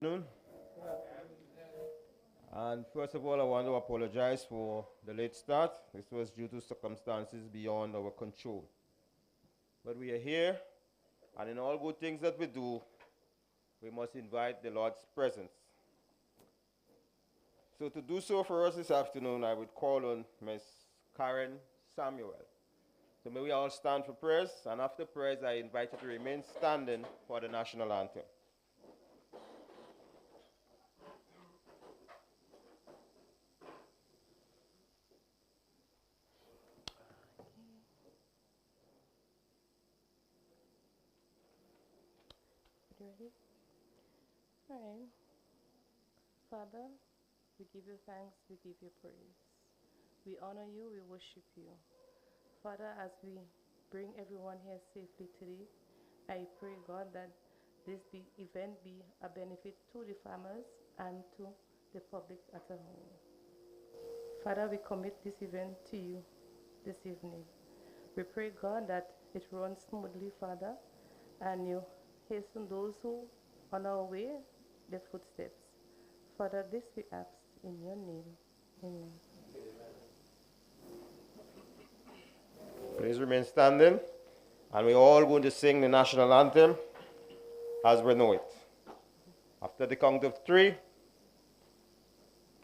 Afternoon. And first of all, I want to apologize for the late start. This was due to circumstances beyond our control. But we are here, and in all good things that we do, we must invite the Lord's presence. So to do so for us this afternoon, I would call on Miss Karen Samuel. So may we all stand for prayers, and after prayers, I invite you to remain standing for the national anthem. You ready? All right. Father, we give you thanks, we give you praise. We honor you, we worship you. Father, as we bring everyone here safely today, I pray, God, that event be a benefit to the farmers and to the public as a whole. Father, we commit this event to you this evening. We pray, God, that it runs smoothly, Father, and you hasten those who on our way their footsteps. Father, this we ask in your name. Amen. Please remain standing, and we're all going to sing the national anthem as we know it. After the count of 3,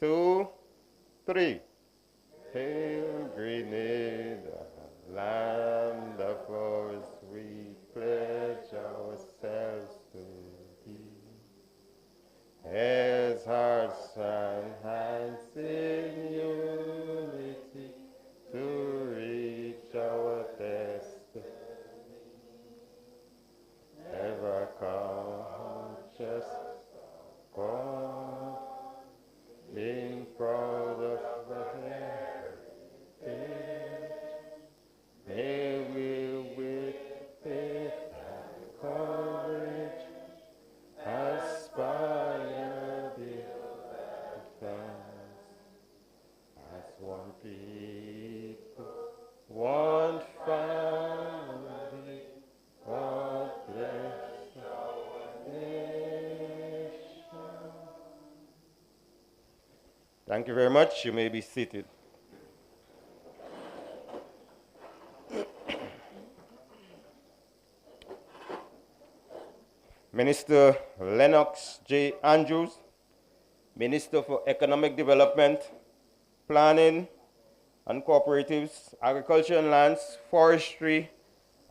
2, 3. Hail Grenada, land of ours, we pledge ourselves to thee. As hearts and hands in unity to reach our destiny, ever conscious God, being proud of the heritage, may we with faith and courage aspire the advance as one people, one family, God bless our nation. Thank you very much. You may be seated. Minister Lennox J. Andrews, Minister for Economic Development, Planning and Cooperatives, Agriculture and Lands, Forestry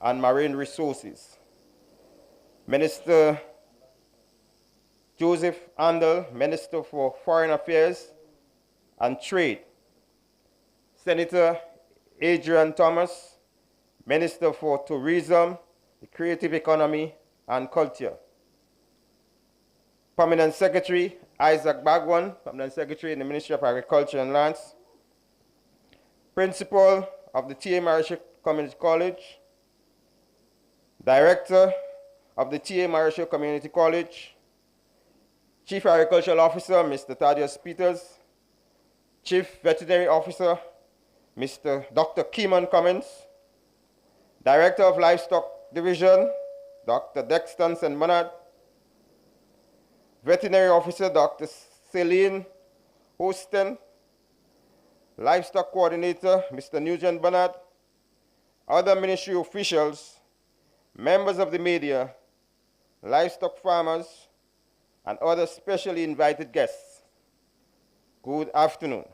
and Marine Resources. Minister Joseph Andel, Minister for Foreign Affairs and Trade. Senator Adrian Thomas, Minister for Tourism, the Creative Economy and Culture. Permanent Secretary Isaac Bagwan, Permanent Secretary in the Ministry of Agriculture and Lands. Principal of the T.A. Marischal Community College. Director of the T.A. Marischal Community College. Chief Agricultural Officer Mr. Thaddeus Peters. Chief Veterinary Officer Mr. Dr. Keeman Cummins. Director of Livestock Division Dr. Dexton St. Bernard. Veterinary Officer Dr. Celine Houston, Livestock Coordinator Mr. Nugent Bernard, other ministry officials, members of the media, livestock farmers, and other specially invited guests. Good afternoon.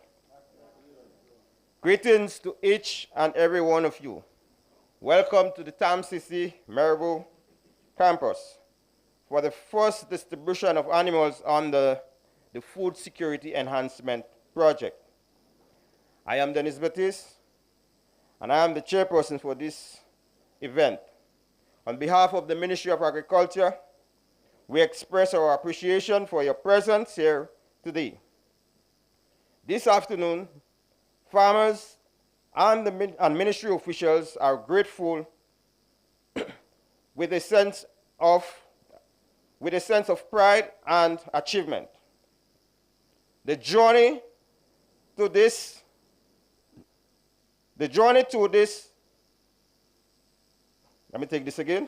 Greetings to each and every one of you. Welcome to the Tam-Sisi Maribou campus for the first distribution of animals under the Food Security Enhancement Project. I am Dennis Baptiste, and I am the chairperson for this event. On behalf of the Ministry of Agriculture, we express our appreciation for your presence here today. This afternoon, farmers and ministry officials are grateful with a sense of pride and achievement. The journey to this, let me take this again.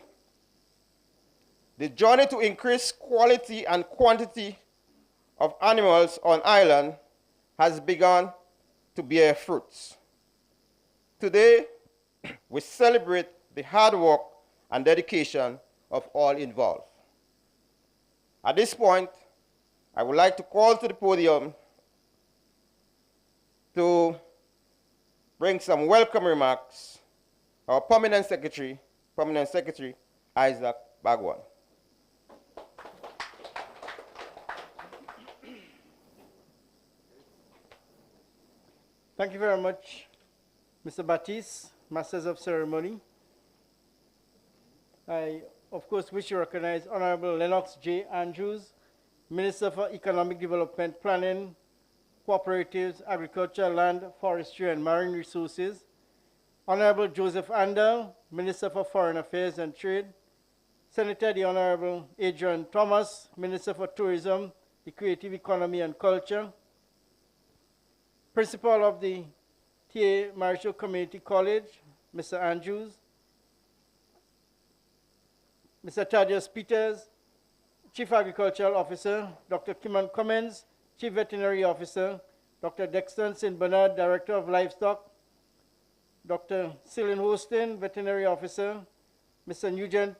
The journey to increase quality and quantity of animals on island has begun to bear fruits. Today, we celebrate the hard work and dedication of all involved. At this point, I would like to call to the podium to bring some welcome remarks our Permanent Secretary, Isaac Bagwan. Thank you very much, Mr. Baptiste, Masters of Ceremony. I, of course, wish to recognize Honorable Lennox J. Andrews, Minister for Economic Development, Planning, Cooperatives, Agriculture, Land, Forestry, and Marine Resources. Honorable Joseph Andel, Minister for Foreign Affairs and Trade. Senator the Honorable Adrian Thomas, Minister for Tourism, the Creative Economy and Culture. Principal of the T.A. Marichaud Community College, Mr. Andrews. Mr. Thaddeus Peters, Chief Agricultural Officer, Dr. Kimon Cummins, Chief Veterinary Officer, Dr. Dexter St. Bernard, Director of Livestock, Dr. Celine Hostin, Veterinary Officer, Mr. Nugent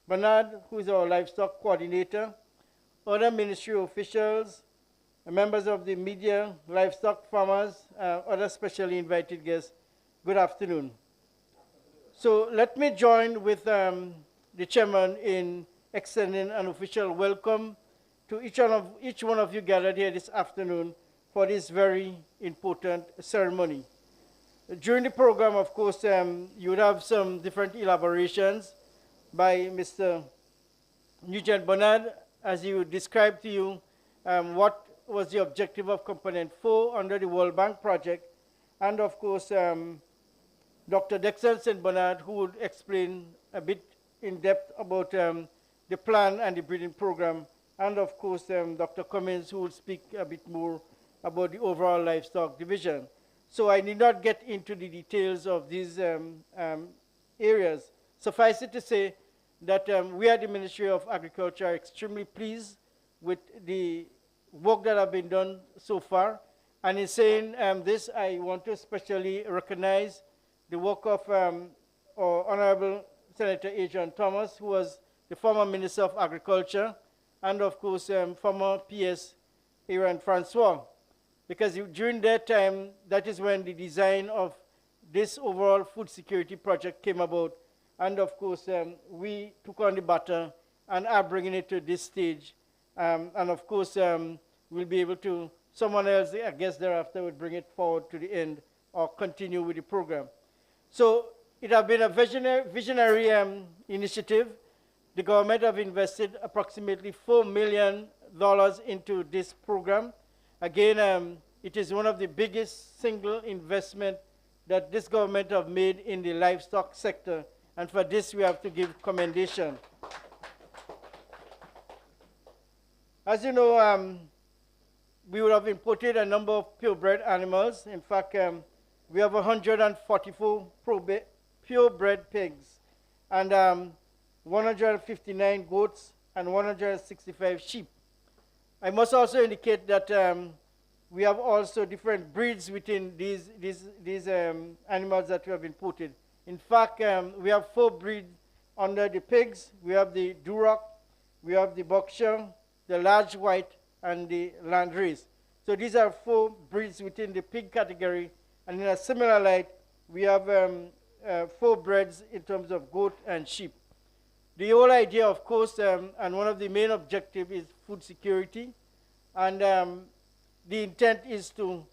Bernard, who is our Livestock Coordinator, other ministry officials, members of the media, livestock farmers, other specially invited guests, good afternoon. So let me join with the chairman in extending an official welcome to each one of you gathered here this afternoon for this very important ceremony. During the program, of course, you would have some different elaborations by Mr. Nugent Bernard, as he would describe to you what was the objective of Component 4 under the World Bank project, and of course, Dr. Dexter St. Bernard, who would explain a bit in depth about the plan and the breeding program, and of course, Dr. Cummins, who will speak a bit more about the overall livestock division. So I need not get into the details of these areas. Suffice it to say that we at the Ministry of Agriculture are extremely pleased with the work that have been done so far. And in saying this, I want to especially recognize the work of our Honorable Senator Adrian Thomas, who was the former Minister of Agriculture, and of course, former PS Aaron Francois. Because during that time, that is when the design of this overall food security project came about. And of course, we took on the baton and are bringing it to this stage. And of course, we'll be able to, someone else, I guess thereafter, would bring it forward to the end or continue with the program. So it has been a visionary initiative. The government have invested approximately $4 million into this program. Again, it is one of the biggest single investment that this government have made in the livestock sector. And for this, we have to give commendation. As you know, we would have imported a number of purebred animals. In fact, we have 144 purebred pigs, and 159 goats, and 165 sheep. I must also indicate that we have also different breeds within these animals that we have imported. In fact, we have 4 breeds under the pigs. We have the Duroc, we have the Berkshire, the large white, and the Landrace. So these are 4 breeds within the pig category. And in a similar light, we have 4 breeds in terms of goat and sheep. The whole idea, of course, and one of the main objectives is food security. And the intent is to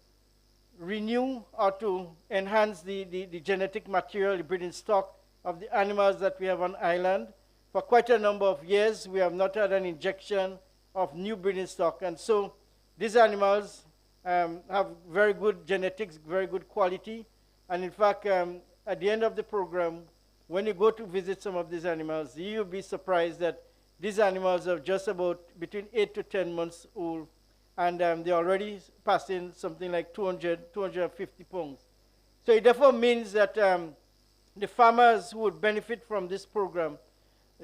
renew or to enhance the genetic material, the breeding stock of the animals that we have on island. For quite a number of years, we have not had an injection of new breeding stock. And so these animals have very good genetics, very good quality. And in fact, at the end of the program, when you go to visit some of these animals, you'll be surprised that these animals are just about between 8 to 10 months old, and they're already passing something like 200, 250 pounds. So it therefore means that the farmers who would benefit from this program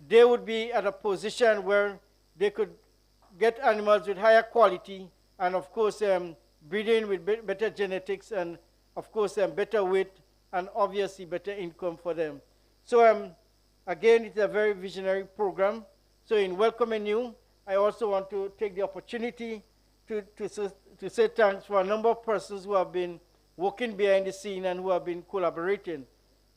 they would be at a position where they could get animals with higher quality and, of course, breeding with better genetics and, of course, better weight and obviously better income for them. So again, it's a very visionary program. So in welcoming you, I also want to take the opportunity to say thanks for a number of persons who have been working behind the scene and who have been collaborating.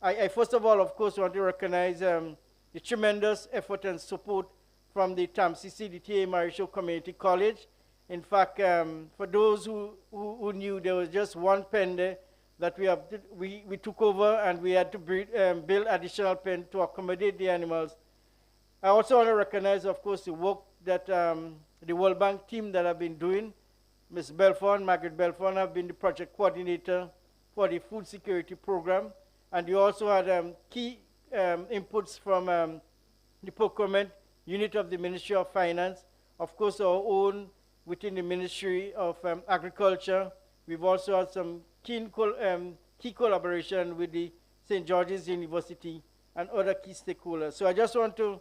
I first of all, of course, want to recognize the tremendous effort and support from the TAMCC, the T.A. Marichaud Community College. In fact, for those who knew, there was just one pen there that we took over, and we had to build additional pen to accommodate the animals. I also want to recognize, of course, the work that the World Bank team that have been doing. Ms. Belfon, Margaret Belfon, have been the project coordinator for the food security program. And you also had key inputs from the procurement unit of the Ministry of Finance, of course, our own within the Ministry of Agriculture. We've also had some key collaboration with the St. George's University and other key stakeholders. So I just want to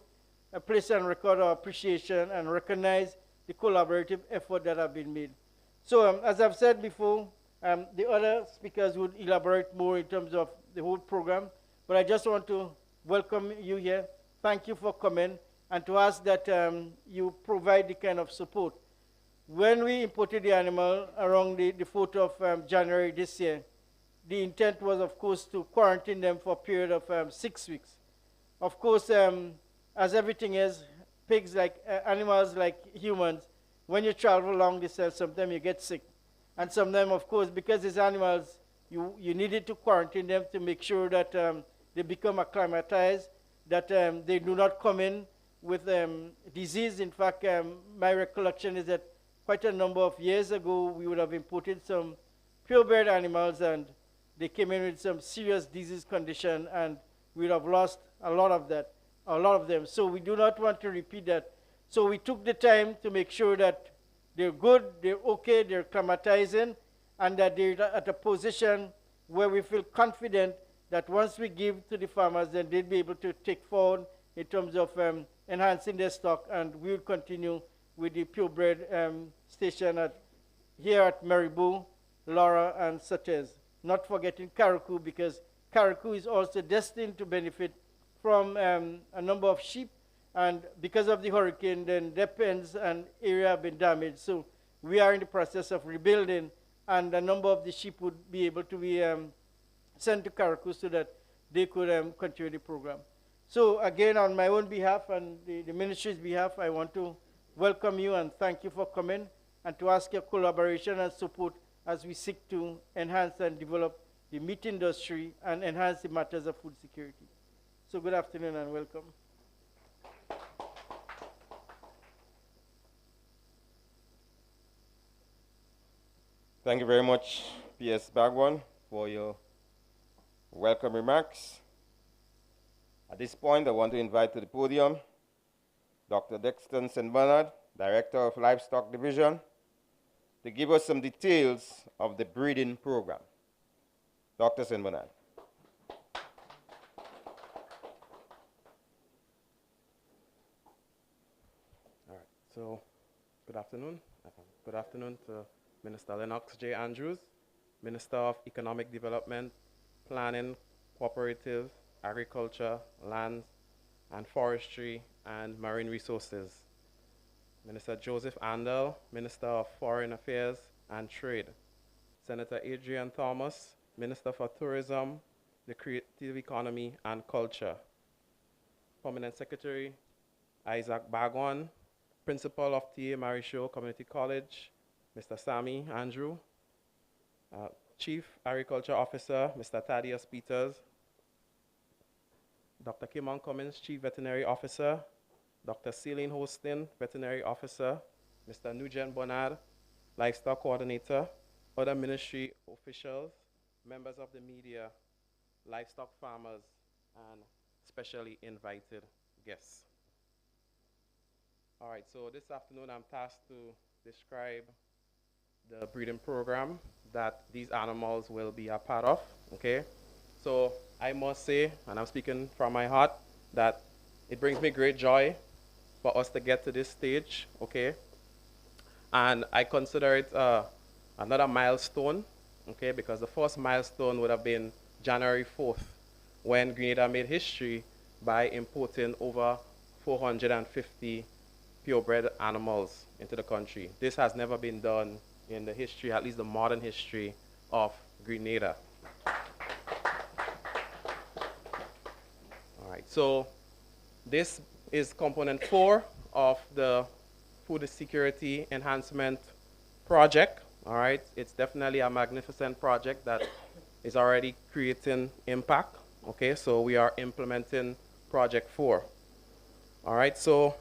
place on record our appreciation and recognize the collaborative effort that have been made. So as I've said before, the other speakers would elaborate more in terms of the whole program, but I just want to welcome you here. Thank you for coming, and to ask that you provide the kind of support. When we imported the animal around the 4th of January this year, the intent was, of course, to quarantine them for a period of 6 weeks. Of course, as everything is, pigs like animals like humans, when you travel long distance, sometimes you get sick. And sometimes, of course, because these animals, you needed to quarantine them to make sure that they become acclimatized, that they do not come in with disease. In fact, my recollection is that quite a number of years ago, we would have imported some purebred animals, and they came in with some serious disease condition, and we would have lost a lot of them. So we do not want to repeat that. So we took the time to make sure that they're good, they're okay, they're acclimatizing, and that they're at a position where we feel confident that once we give to the farmers, then they'll be able to take forward in terms of enhancing their stock, and we'll continue with the purebred station here at Maribo, Laura, and Sates. Not forgetting Carriacou, because Carriacou is also destined to benefit from a number of sheep, and because of the hurricane, then their pens and area have been damaged. So we are in the process of rebuilding, and a number of the sheep would be able to be sent to Carriacou so that they could continue the program. So again, on my own behalf and the ministry's behalf, I want to welcome you and thank you for coming, and to ask your collaboration and support as we seek to enhance and develop the meat industry and enhance the matters of food security. So good afternoon and welcome. Thank you very much, P.S. Bagwan, for your welcome remarks. At this point, I want to invite to the podium Dr. Dexton St. Bernard, Director of Livestock Division, to give us some details of the breeding program. Dr. St. Bernard. All right, so good afternoon. Good afternoon to Minister Lennox J. Andrews, Minister of Economic Development, Planning, Cooperative, Agriculture, Lands, and Forestry, and Marine Resources. Minister Joseph Andel, Minister of Foreign Affairs and Trade. Senator Adrian Thomas, Minister for Tourism, the Creative Economy and Culture. Permanent Secretary Isaac Bagwan, Principal of T.A. Marichaud Community College, Mr. Sammy Andrew. Chief Agriculture Officer, Mr. Thaddeus Peters. Dr. Kimon Cummins, Chief Veterinary Officer. Dr. Celine Hostin, Veterinary Officer. Mr. Nugent Bernard, Livestock Coordinator. Other ministry officials, members of the media, livestock farmers, and specially invited guests. All right, so this afternoon I'm tasked to describe the breeding program that these animals will be a part of, okay? So I must say, and I'm speaking from my heart, that It brings me great joy for us to get to this stage, okay? And I consider it another milestone, okay? Because the first milestone would have been January 4th, when Grenada made history by importing over 450 purebred animals into the country. This has never been done in the history, at least the modern history of Grenada. All right, so this is component 4 of the food security enhancement project. All right, it's definitely a magnificent project that is already creating impact. Okay, so we are implementing project 4. All right, so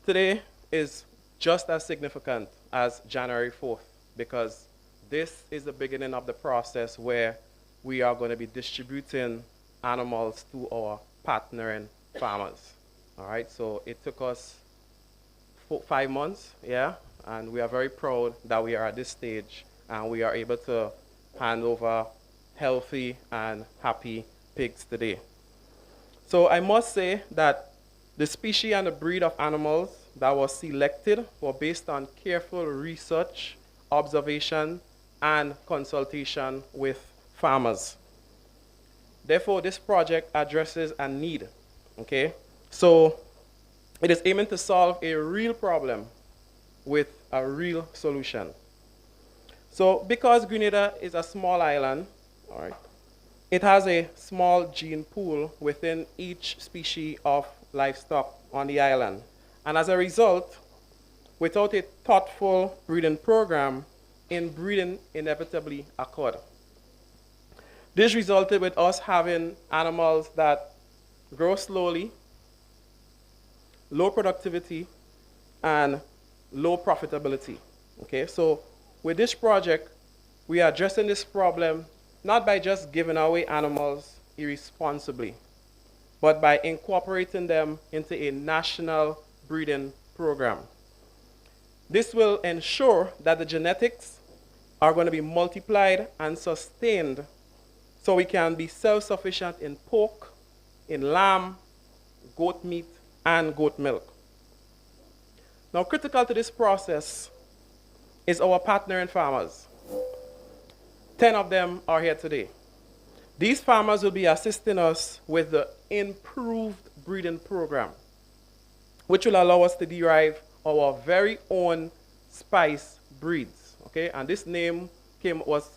today is just as significant as January 4th because this is the beginning of the process where we are going to be distributing animals to our partnering farmers. All right, so it took us 5 months, yeah, and we are very proud that we are at this stage and we are able to hand over healthy and happy pigs today. So I must say that the species and the breed of animals that was selected were based on careful research, observation, and consultation with farmers. Therefore, this project addresses a need, okay? So it is aiming to solve a real problem with a real solution. So because Grenada is a small island, all right, it has a small gene pool within each species of livestock on the island. And as a result, without a thoughtful breeding program, inbreeding inevitably occurred. This resulted with us having animals that grow slowly, low productivity, and low profitability. Okay, so with this project, we are addressing this problem not by just giving away animals irresponsibly, but by incorporating them into a national breeding program. This will ensure that the genetics are going to be multiplied and sustained so we can be self-sufficient in pork, in lamb, goat meat, and goat milk. Now, critical to this process is our partnering farmers. 10 of them are here today. These farmers will be assisting us with the improved breeding program, which will allow us to derive our very own spice breeds. Okay, and this name was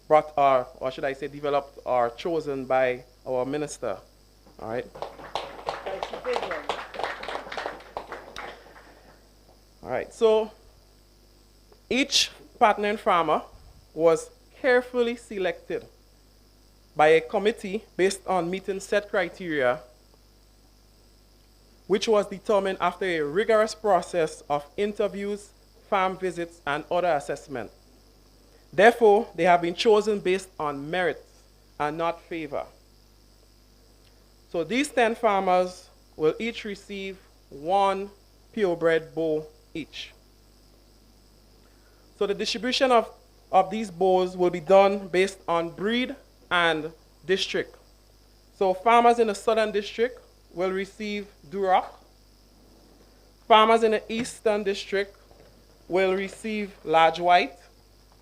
brought, or should I say, developed or chosen by our minister. All right. All right. So each partnering farmer was carefully selected by a committee based on meeting set criteria, which was determined after a rigorous process of interviews, farm visits, and other assessment. Therefore, they have been chosen based on merit and not favor. So these 10 farmers will each receive 1 purebred bull each. So the distribution of these bulls will be done based on breed and district. So farmers in the southern district will receive Duroc. Farmers in the eastern district will receive large white.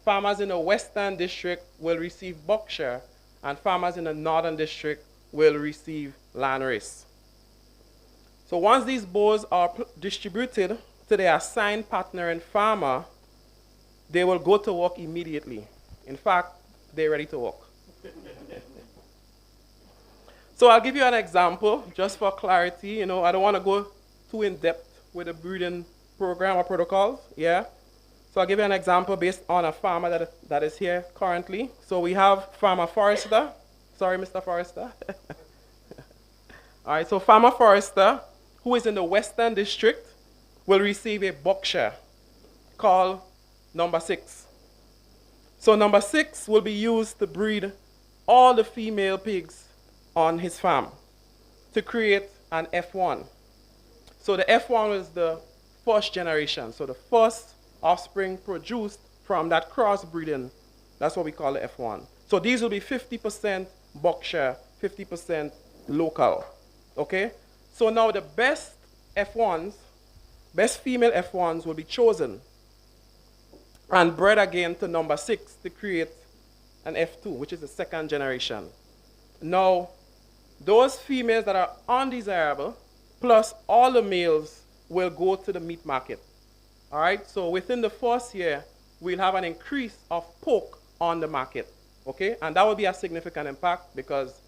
Farmers in the western district will receive Berkshire, and farmers in the northern district will receive Landrace. So once these bulls are distributed to their assigned partnering farmer, they will go to work immediately. In fact, they're ready to work. So I'll give you an example, just for clarity. You know, I don't want to go too in-depth with the breeding program or protocols, yeah? So I'll give you an example based on a farmer that is here currently. So we have Farmer Forrester. Sorry, Mr. Forrester. All right, so Farmer Forrester, who is in the western district, will receive a Berkshire called number 6. So number 6 will be used to breed all the female pigs on his farm to create an F1. So the F1 is the first generation, so the first offspring produced from that crossbreeding. That's what we call the F1. So these will be 50% Berkshire, 50% local. Okay? So now the best F1s, best female F1s will be chosen and bred again to number 6 to create an F2, which is the second generation. Now, those females that are undesirable, plus all the males, will go to the meat market. All right, so within the first year, we'll have an increase of pork on the market, okay? And that will be a significant impact because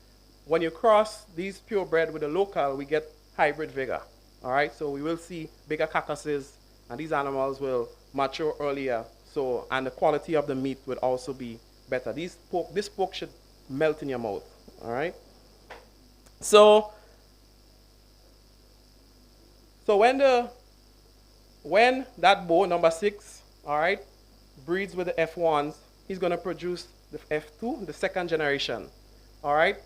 when you cross these purebred with the local, we get hybrid vigor, all right? So we will see bigger carcasses, and these animals will mature earlier, so, and the quality of the meat will also be better. This pork should melt in your mouth, all right? So when that bull, number 6, all right, breeds with the F1s, he's going to produce the F2, the second generation, all right?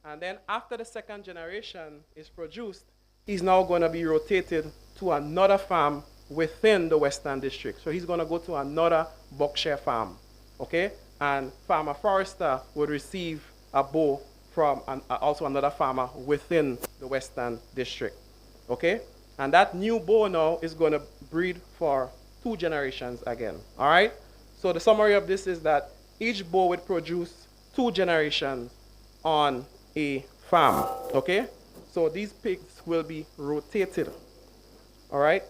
And then after the second generation is produced, he's now going to be rotated to another farm within the Western District. So he's going to go to another Berkshire farm, okay? And Farmer Forrester would receive a bull from also another farmer within the Western District, okay? And that new bull now is going to breed for 2 generations again, all right? So the summary of this is that each bull would produce 2 generations on a farm, okay? So these pigs will be rotated, all right?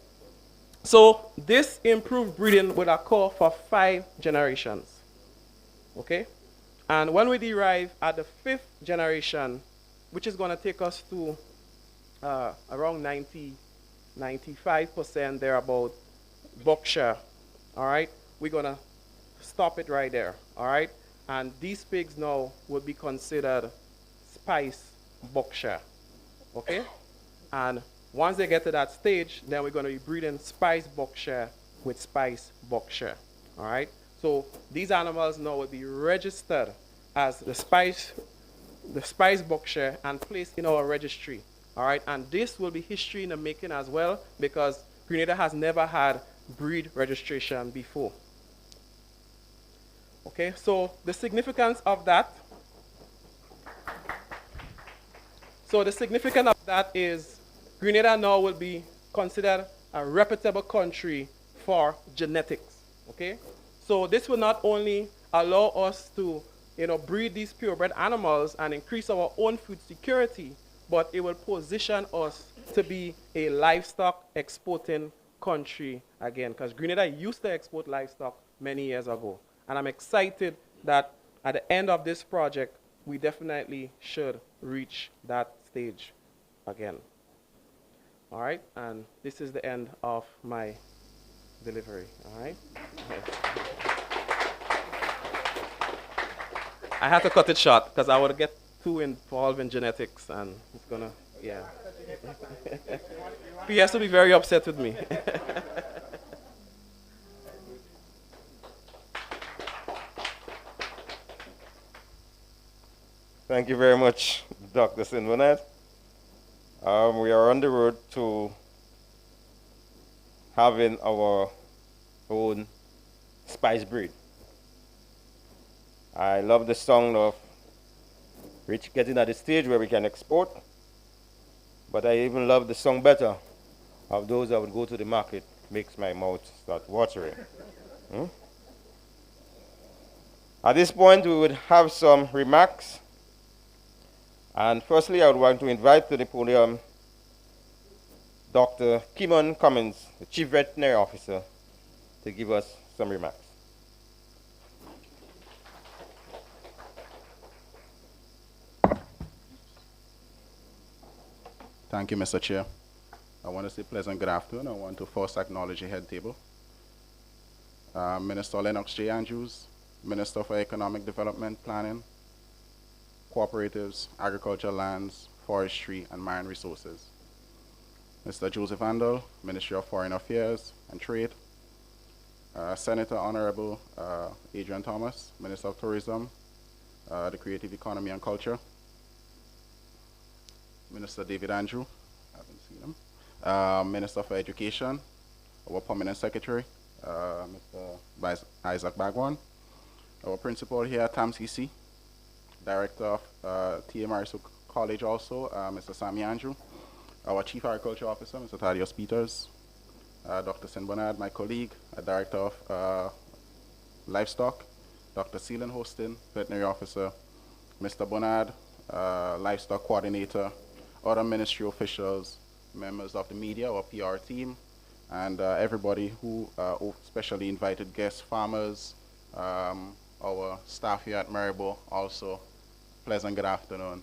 So this improved breeding will occur for 5 generations, okay? And when we derive at the 5th generation, which is going to take us to around 95% thereabout Berkshire, all right? We're going to stop it right there, all right? And these pigs now will be considered Spice Berkshire, okay? And once they get to that stage, then we're going to be breeding Spice Berkshire with Spice Berkshire, all right? So these animals now will be registered as the Spice Berkshire and placed in our registry, all right? And this will be history in the making as well because Grenada has never had breed registration before. Okay, so the significance of that. So the significance of that is Grenada now will be considered a reputable country for genetics. Okay, so this will not only allow us to, breed these purebred animals and increase our own food security, but it will position us to be a livestock exporting country again, because Grenada used to export livestock many years ago. And I'm excited that at the end of this project, we definitely should reach that stage again. All right, and this is the end of my delivery, all right? I had to cut it short because I would get too involved in genetics and it's gonna, yeah. He has to be very upset with me. Thank you very much, Dr. Sinbonet. We are on the road to having our own spice breed. I love the song of getting at the stage where we can export, but I even love the song better of those that would go to the market. Makes my mouth start watering. At this point, we would have some remarks. And firstly, I would want to invite to the podium Dr. Kimon Cummins, the Chief Veterinary Officer, to give us some remarks. Thank you, Mr. Chair. I want to say pleasant good afternoon. I want to first acknowledge the head table. Minister Lennox J. Andrews, Minister for Economic Development, Planning, Cooperatives, Agricultural Lands, Forestry, and Marine Resources. Mr. Joseph Andel, Ministry of Foreign Affairs and Trade. Senator Honorable Adrian Thomas, Minister of Tourism, the Creative Economy and Culture. Minister David Andrew, I haven't seen him. Minister for Education, our Permanent Secretary, Mr. Isaac Bagwan. Our principal here at TAMCC, Director of T.A. Marisu College also, Mr. Sammy Andrew. our Chief Agriculture Officer, Mr. Thaddeus Peters, Dr. Sin Bernard, my colleague, Director of Livestock, Dr. Seelan Hostin, Veterinary Officer, Mr. Bernard, Livestock Coordinator, other ministry officials, members of the media or PR team, and everybody who, especially invited guests, farmers, our staff here at Maribor, also, pleasant good afternoon.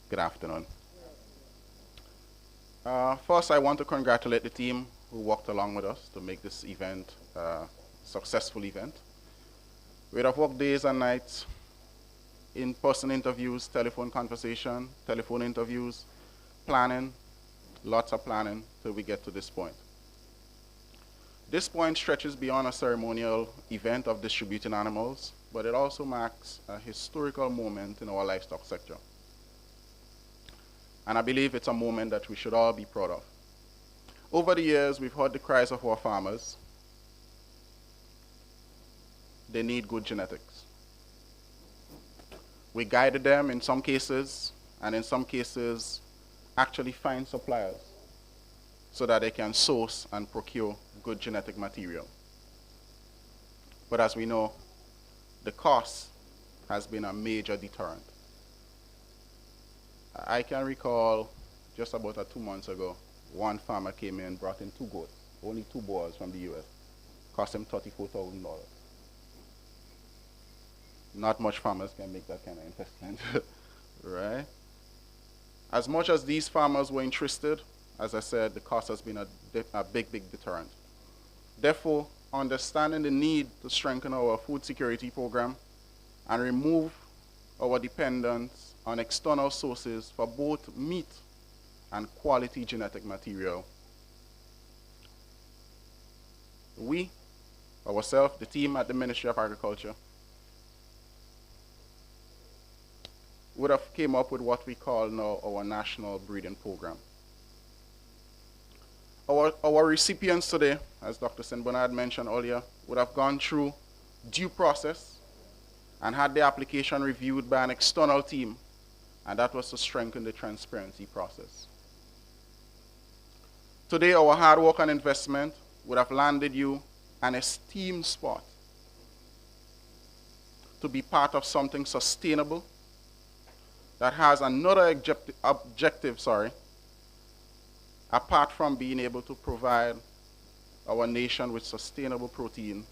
Good afternoon. First, I want to congratulate the team who worked along with us to make this event a successful event. We have worked days and nights, in-person interviews, telephone conversation, telephone interviews, planning, lots of planning till we get to this point. This point stretches beyond a ceremonial event of distributing animals, but it also marks a historical moment in our livestock sector. And I believe it's a moment that we should all be proud of. Over the years, we've heard the cries of our farmers. They need good genetics. We guided them in some cases, and in some cases, actually find suppliers so that they can source and procure good genetic material. But as we know, the cost has been a major deterrent. I can recall just about 2 months ago, one farmer came in, brought in 2 goats, only 2 boars from the US, cost him $34,000. Not much farmers can make that kind of investment, right? As much as these farmers were interested, as I said, the cost has been a big deterrent. Therefore, understanding the need to strengthen our food security program and remove our dependence on external sources for both meat and quality genetic material. We, ourselves, the team at the Ministry of Agriculture, would have came up with what we call now our national breeding program. Our recipients today, as Dr. Sin Bernard mentioned earlier, would have gone through due process and had their application reviewed by an external team, and that was to strengthen the transparency process. Today, our hard work and investment would have landed you an esteemed spot to be part of something sustainable that has another objective, apart from being able to provide our nation with sustainable protein.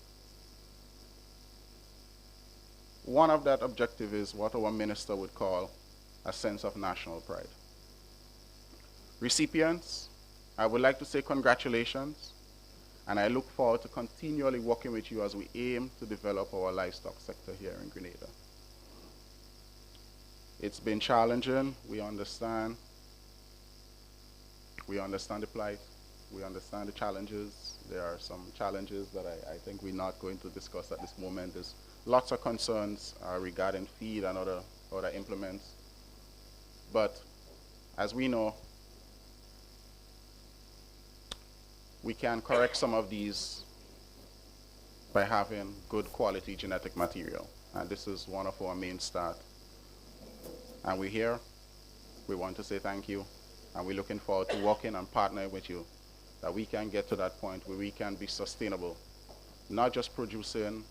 One of that objective is what our minister would call a sense of national pride. Recipients, I would like to say congratulations, and I look forward to continually working with you as we aim to develop our livestock sector here in Grenada. It's been challenging, we understand. We understand the plight, we understand the challenges. There are some challenges that I think we're not going to discuss at this moment. There's lots of concerns regarding feed and other implements. But as we know, we can correct some of these by having good quality genetic material. And this is one of our main starts. And we're here. We want to say thank you. And we're looking forward to working and partnering with you that we can get to that point where we can be sustainable, not just producing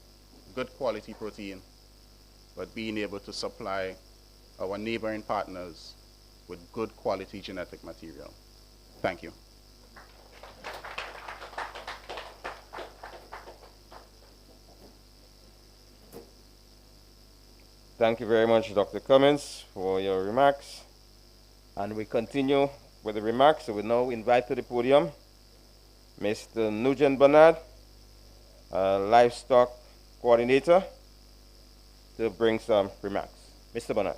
good quality protein, but being able to supply our neighboring partners with good quality genetic material. Thank you. Thank you very much, Dr. Cummins, for your remarks. And we continue with the remarks. So we now invite to the podium Mr. Nugent Bernard, Livestock Coordinator, to bring some remarks. Mr. Bernard.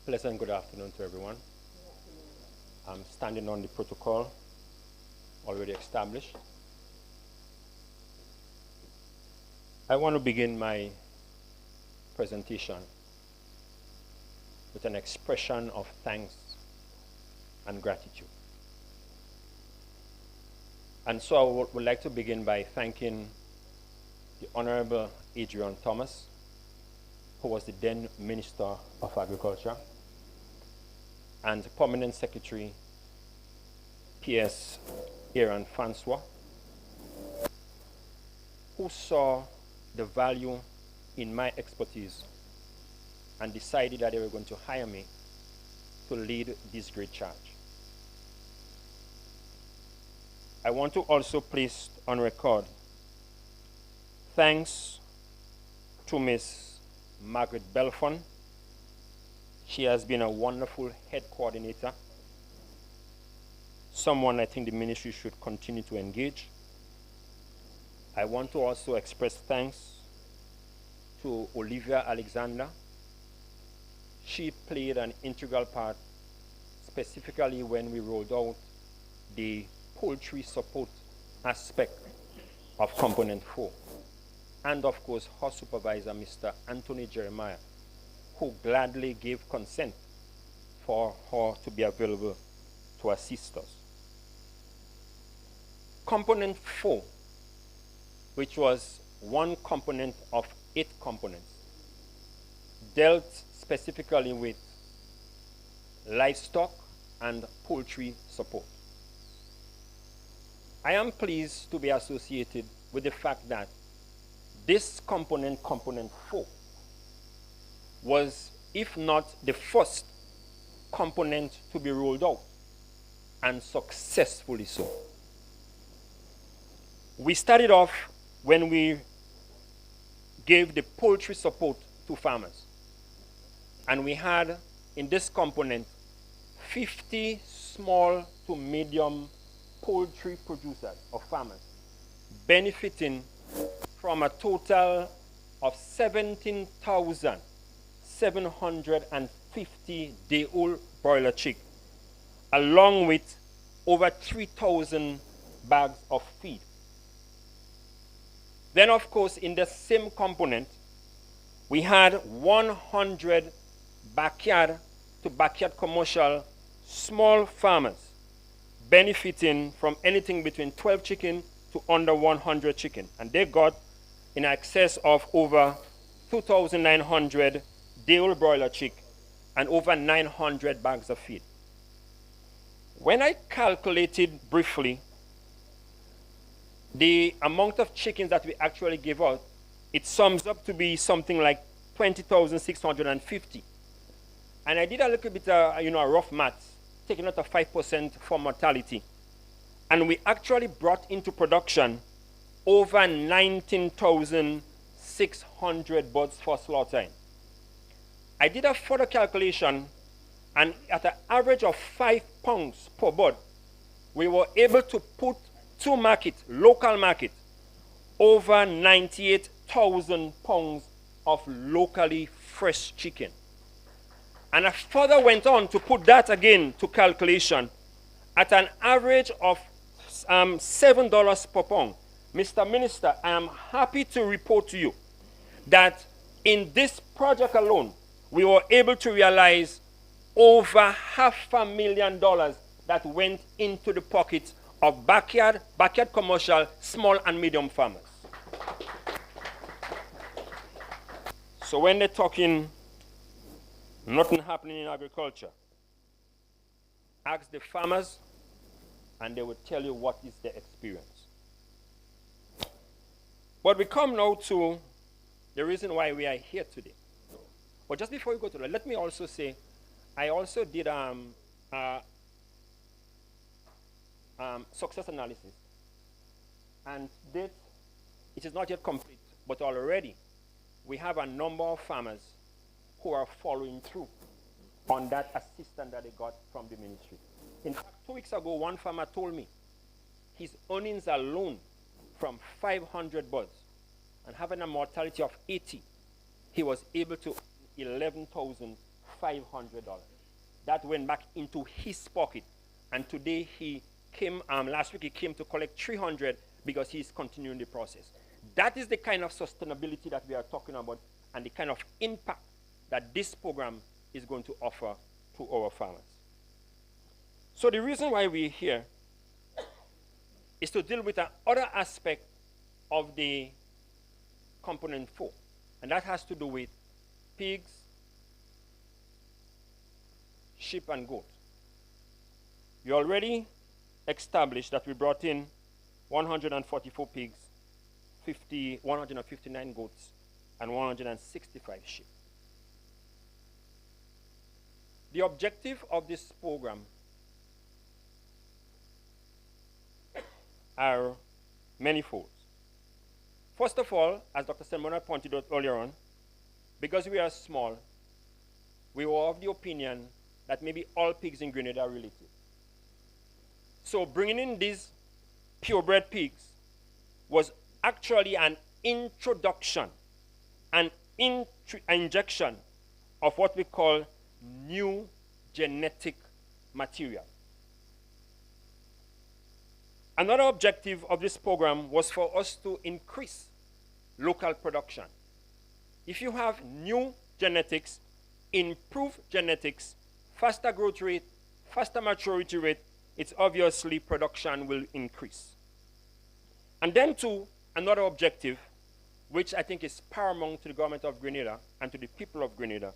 Pleasant good afternoon to everyone. I'm standing on the protocol already established. I want to begin my presentation with an expression of thanks and gratitude. And so I would like to begin by thanking the Honorable Adrian Thomas, who was the then Minister of Agriculture, and Permanent Secretary P.S. Aaron Francois, who saw the value in my expertise and decided that they were going to hire me to lead this great charge. I want to also place on record thanks to Ms. Margaret Belfon. She has been a wonderful head coordinator, someone I think the ministry should continue to engage. I want to also express thanks to Olivia Alexander. She played an integral part, specifically when we rolled out the poultry support aspect of Component 4. And of course, her supervisor, Mr. Anthony Jeremiah, who gladly gave consent for her to be available to assist us. Component 4, which was one component of 8 components, dealt specifically with livestock and poultry support. I am pleased to be associated with the fact that this component, Component 4, was, if not the first component to be rolled out, and successfully so. We started off when we gave the poultry support to farmers. And we had, in this component, 50 small to medium poultry producers or farmers benefiting from a total of 17,750 day-old broiler chick, along with over 3,000 bags of feed. Then, of course, in the same component, we had 100 backyard to backyard commercial small farmers benefiting from anything between 12 chicken to under 100 chicken. And they got in excess of over 2,900 day-old broiler chick and over 900 bags of feed. When I calculated briefly the amount of chickens that we actually gave out, it sums up to be something like 20,650. And I did a little bit a rough math, taking out a 5% for mortality. And we actually brought into production over 19,600 birds for slaughtering. I did a further calculation, and at an average of 5 pounds per bird, we were able to put to market, local market, over 98,000 pounds of locally fresh chicken. And I further went on to put that again to calculation at an average of $7 per pound. Mr. Minister, I am happy to report to you that in this project alone, we were able to realize over $500,000 that went into the pockets of backyard commercial, small and medium farmers. So when they're talking nothing happening in agriculture, ask the farmers and they will tell you what is their experience. But we come now to the reason why we are here today. But just before we go to that, let me also say, I also did success analysis. And it is not yet complete, but already we have a number of farmers who are following through on that assistance that they got from the ministry. In fact, 2 weeks ago, one farmer told me his earnings alone from 500 birds and having a mortality of 80, he was able to $11,500. That went back into his pocket. And today he came, last week he came to collect 300 because he's continuing the process. That is the kind of sustainability that we are talking about and the kind of impact that this program is going to offer to our farmers. So the reason why we're here is to deal with another aspect of the component 4, and that has to do with pigs, sheep, and goat. We already established that we brought in 144 pigs, 159 goats, and 165 sheep. The objective of this program are manifold. First of all, as Dr. Semona pointed out earlier on, because we are small, we were of the opinion that maybe all pigs in Grenada are related. So bringing in these purebred pigs was actually an introduction, an injection of what we call new genetic material. Another objective of this program was for us to increase local production. If you have new genetics, improved genetics, faster growth rate, faster maturity rate, it's obviously production will increase. And then too, another objective, which I think is paramount to the government of Grenada and to the people of Grenada,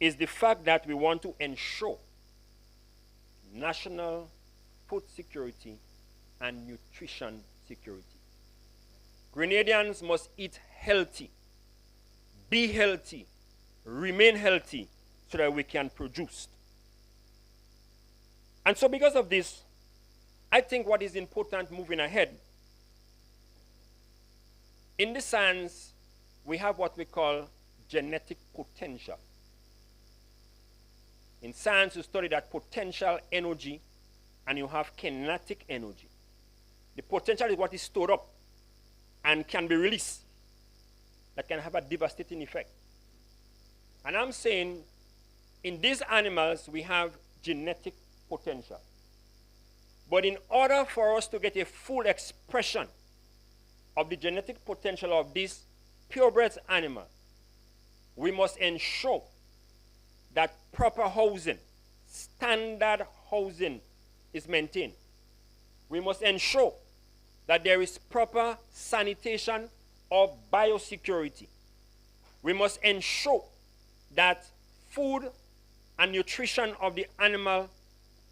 is the fact that we want to ensure national food security and nutrition security. Grenadians must eat healthy, be healthy, remain healthy, so that we can produce. And so because of this, I think what is important moving ahead, in the science, we have what we call genetic potential. In science, you study that potential energy, and you have kinetic energy. The potential is what is stored up and can be released, that can have a devastating effect. And I'm saying, in these animals, we have genetic potential. But in order for us to get a full expression of the genetic potential of this purebred animal, we must ensure that proper housing, standard housing, is maintained. We must ensure that there is proper sanitation or biosecurity. We must ensure that food and nutrition of the animal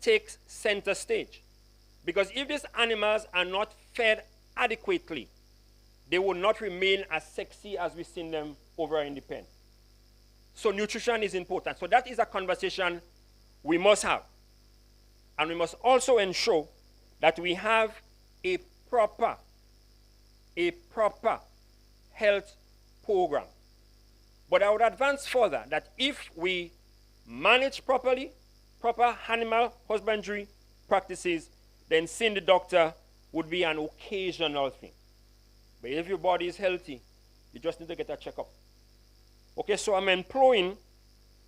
takes center stage. Because if these animals are not fed adequately, they will not remain as sexy as we've seen them over in the pen. So nutrition is important. So that is a conversation we must have. And we must also ensure that we have a proper health program. But I would advance further that if we manage properly, proper animal husbandry practices, then seeing the doctor would be an occasional thing. But if your body is healthy, you just need to get a checkup. Okay, so I'm employing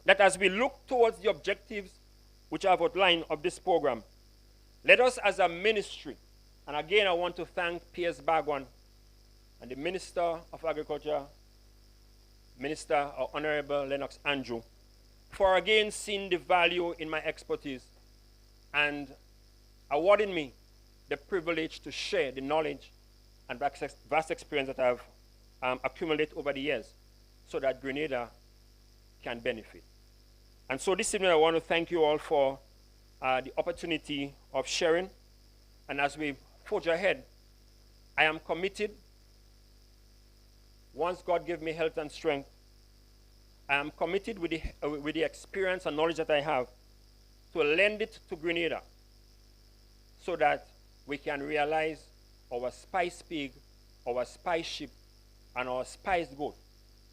that as we look towards the objectives which I've outlined of this program, let us as a ministry, and again I want to thank P.S. Bagwan and the Minister of Agriculture, Minister Honorable Lennox Andrew, for again seeing the value in my expertise and awarding me the privilege to share the knowledge and vast experience that I've accumulated over the years so that Grenada can benefit. And so this evening I want to thank you all for the opportunity of sharing. And as we forge ahead, I am committed, once God gave me health and strength, I am committed with the experience and knowledge that I have to lend it to Grenada so that we can realize our spice pig, our spice sheep, and our spice goat,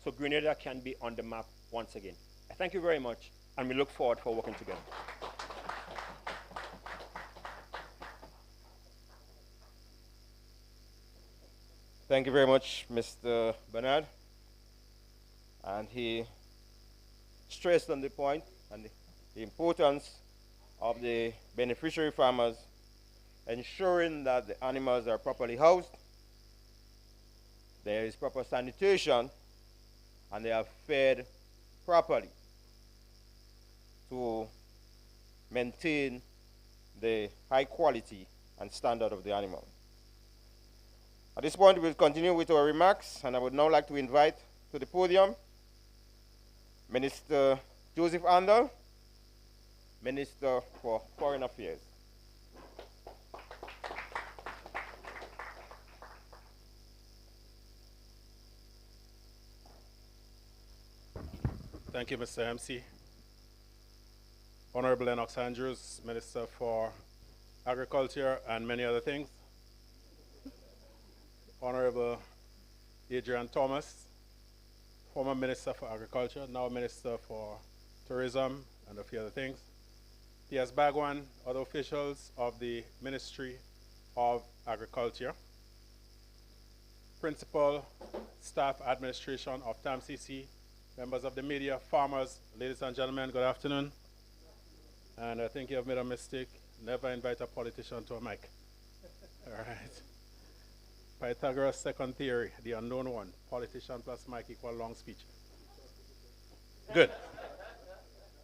so Grenada can be on the map once again. I thank you very much, and we look forward for working together. Thank you very much, Mr. Bernard. And he stressed on the point and the importance of the beneficiary farmers ensuring that the animals are properly housed, there is proper sanitation, and they are fed properly to maintain the high quality and standard of the animal. At this point, we'll continue with our remarks, and I would now like to invite to the podium Minister Joseph Andal, Minister for Foreign Affairs. Thank you, Mr. MC. Honorable Lennox Andrews, Minister for Agriculture and many other things. Honorable Adrian Thomas, former Minister for Agriculture, now Minister for Tourism and a few other things. T.S. Bagwan, other officials of the Ministry of Agriculture. Principal, staff, administration of TAMCC, members of the media, farmers, ladies and gentlemen, good afternoon. And I think you have made a mistake. Never invite a politician to a mic. All right. Pythagoras' second theory, the unknown one, politician plus mic equal long speech. Good.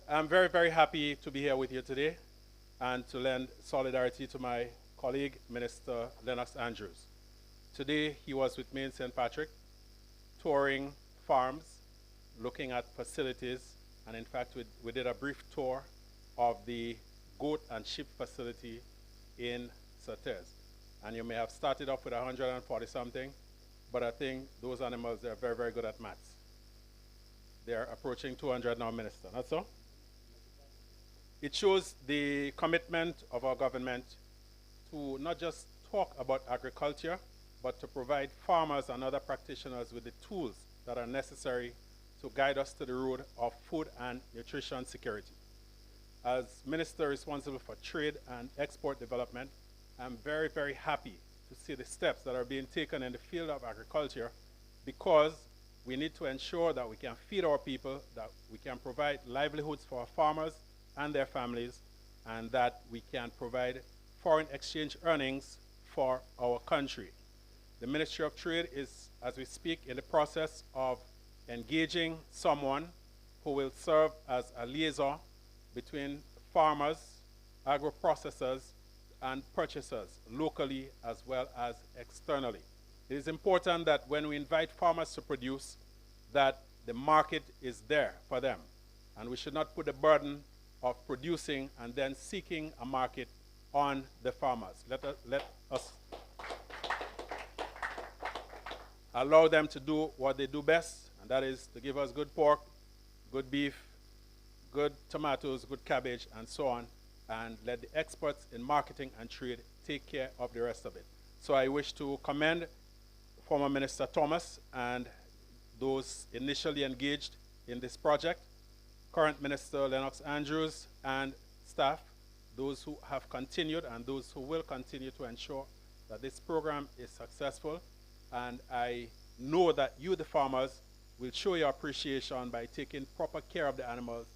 I'm very, very happy to be here with you today and to lend solidarity to my colleague, Minister Lennox Andrews. Today, he was with me in St. Patrick, touring farms, looking at facilities, and in fact, we did a brief tour of the goat and sheep facility in Sauteurs. And you may have started off with 140 something, but I think those animals are very, very good at maths. They're approaching 200 now, Minister, not so? It shows the commitment of our government to not just talk about agriculture, but to provide farmers and other practitioners with the tools that are necessary to guide us to the road of food and nutrition security. As Minister responsible for trade and export development, I'm very, very happy to see the steps that are being taken in the field of agriculture, because we need to ensure that we can feed our people, that we can provide livelihoods for our farmers and their families, and that we can provide foreign exchange earnings for our country. The Ministry of Trade is, as we speak, in the process of engaging someone who will serve as a liaison between farmers, agro-processors, and purchasers, locally as well as externally. It is important that when we invite farmers to produce, that the market is there for them. And we should not put the burden of producing and then seeking a market on the farmers. Let us allow them to do what they do best, and that is to give us good pork, good beef, good tomatoes, good cabbage, and so on, and let the experts in marketing and trade take care of the rest of it. So I wish to commend former Minister Thomas and those initially engaged in this project, current Minister Lennox Andrews and staff, those who have continued and those who will continue to ensure that this program is successful. And I know that you, the farmers, will show your appreciation by taking proper care of the animals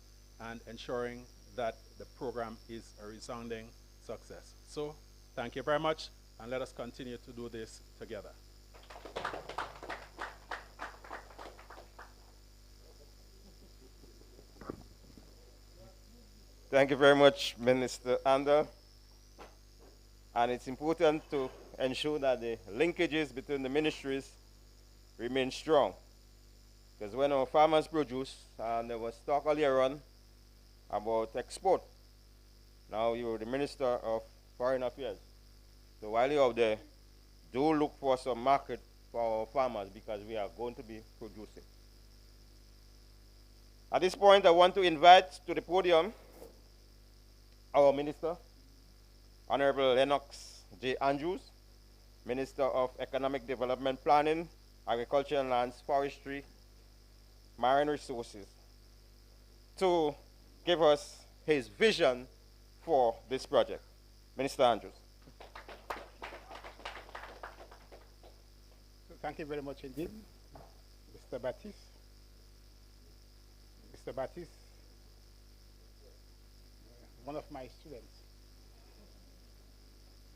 and ensuring that the program is a resounding success. So, thank you very much, and let us continue to do this together. Thank you very much, Minister Andal. And it's important to ensure that the linkages between the ministries remain strong. Because when our farmers produce, and there was talk earlier on about export, now you're the Minister of Foreign Affairs. So while you're out there, do look for some market for our farmers, because we are going to be producing. At this point, I want to invite to the podium our Minister, Honorable Lennox J. Andrews, Minister of Economic Development Planning, Agriculture and Lands, Forestry, Marine Resources, to give us his vision for this project. Minister Andrews. Thank you very much indeed, Mr. Baptiste. Mr. Baptiste, one of my students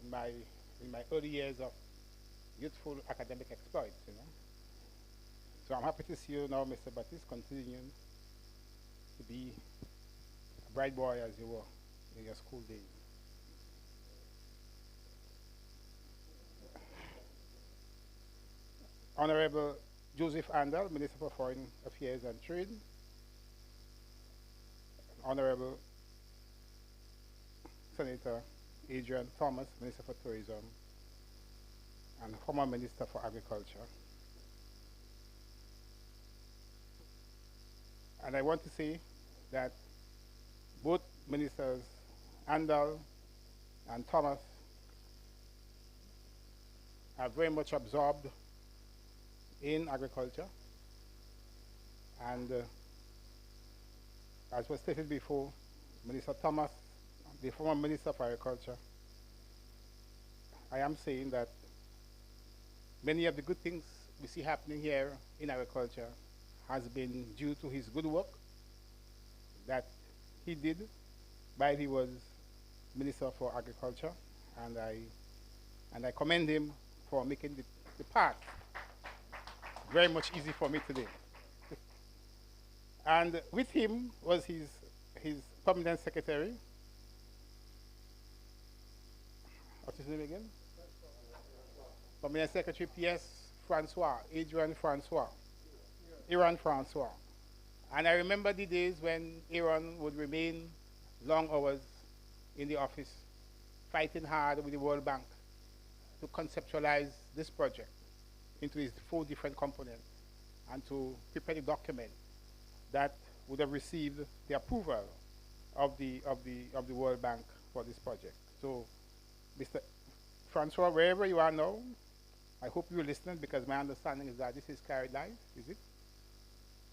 in my early years of youthful academic exploits, you know. So I'm happy to see you now, Mr. Baptiste, continuing to be a bright boy as you were in your school days. Honorable Joseph Andal, Minister for Foreign Affairs and Trade, Honorable Senator Adrian Thomas, Minister for Tourism, and former Minister for Agriculture. And I want to say that both Ministers Andal and Thomas are very much absorbed in agriculture. And as was stated before, Minister Thomas, the former Minister of Agriculture, I am saying that many of the good things we see happening here in agriculture has been due to his good work that he did while he was Minister for Agriculture, and I commend him for making the path very much easy for me today. And with him was his permanent secretary. What's his name again? Permanent Secretary P.S. Francois, Adrian Francois. Aaron Francois. And I remember the days when Aaron would remain long hours in the office, fighting hard with the World Bank to conceptualize this project into its 4 different components and to prepare the document that would have received the approval of the World Bank for this project. So, Mr. Francois, wherever you are now, I hope you're listening, because my understanding is that this is carried live, is it?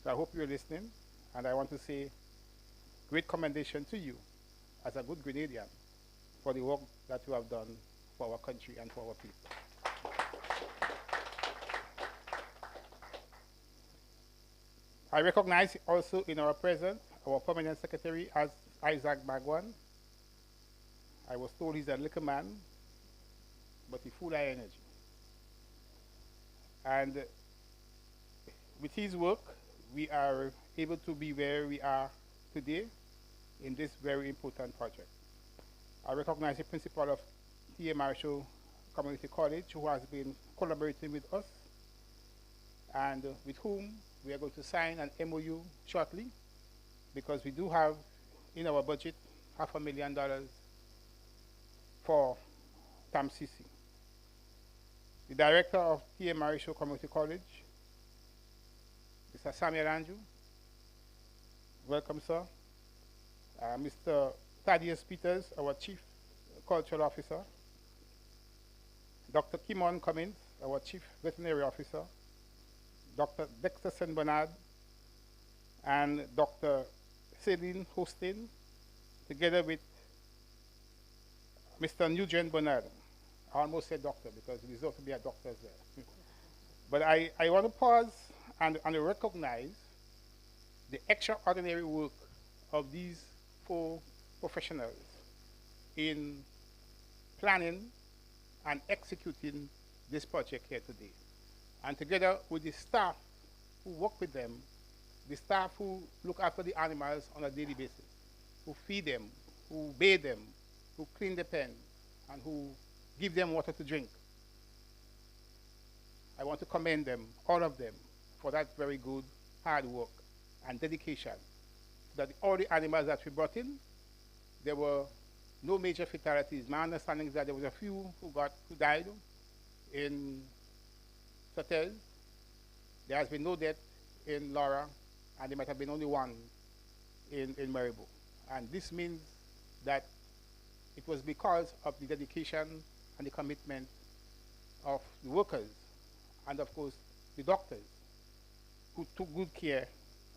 So I hope you're listening, and I want to say great commendation to you as a good Grenadian for the work that you have done for our country and for our people. I recognize also in our present our permanent secretary as Isaac Bagwan. I was told he's a little man, but he's full of energy. And with his work, we are able to be where we are today in this very important project. I recognize the principal of T.A. Marshall Community College, who has been collaborating with us and with whom we are going to sign an MOU shortly, because we do have in our budget $500,000 for TAMCC. The director of T.A. Marshall Community College, Mr. Samuel Andrew. Welcome, sir. Mr. Thaddeus Peters, our Chief Cultural Officer. Dr. Kimon Cummins, our Chief Veterinary Officer. Dr. Dexter St. Bernard, and Dr. Celine Hostin, together with Mr. Nugent Bernard. I almost said doctor because it deserves to be a doctor there. But I want to pause and recognize the extraordinary work of these 4 professionals in planning and executing this project here today. And together with the staff who work with them, the staff who look after the animals on a daily basis, who feed them, who bathe them, who clean the pen, and who give them water to drink. I want to commend them, all of them, for that very good hard work and dedication. That all the animals that we brought in, there were no major fatalities. My understanding is that there was a few who died in Satel. There has been no death in Laura, and there might have been only one in Maribo. And this means that it was because of the dedication and the commitment of the workers and, of course, the doctors who took good care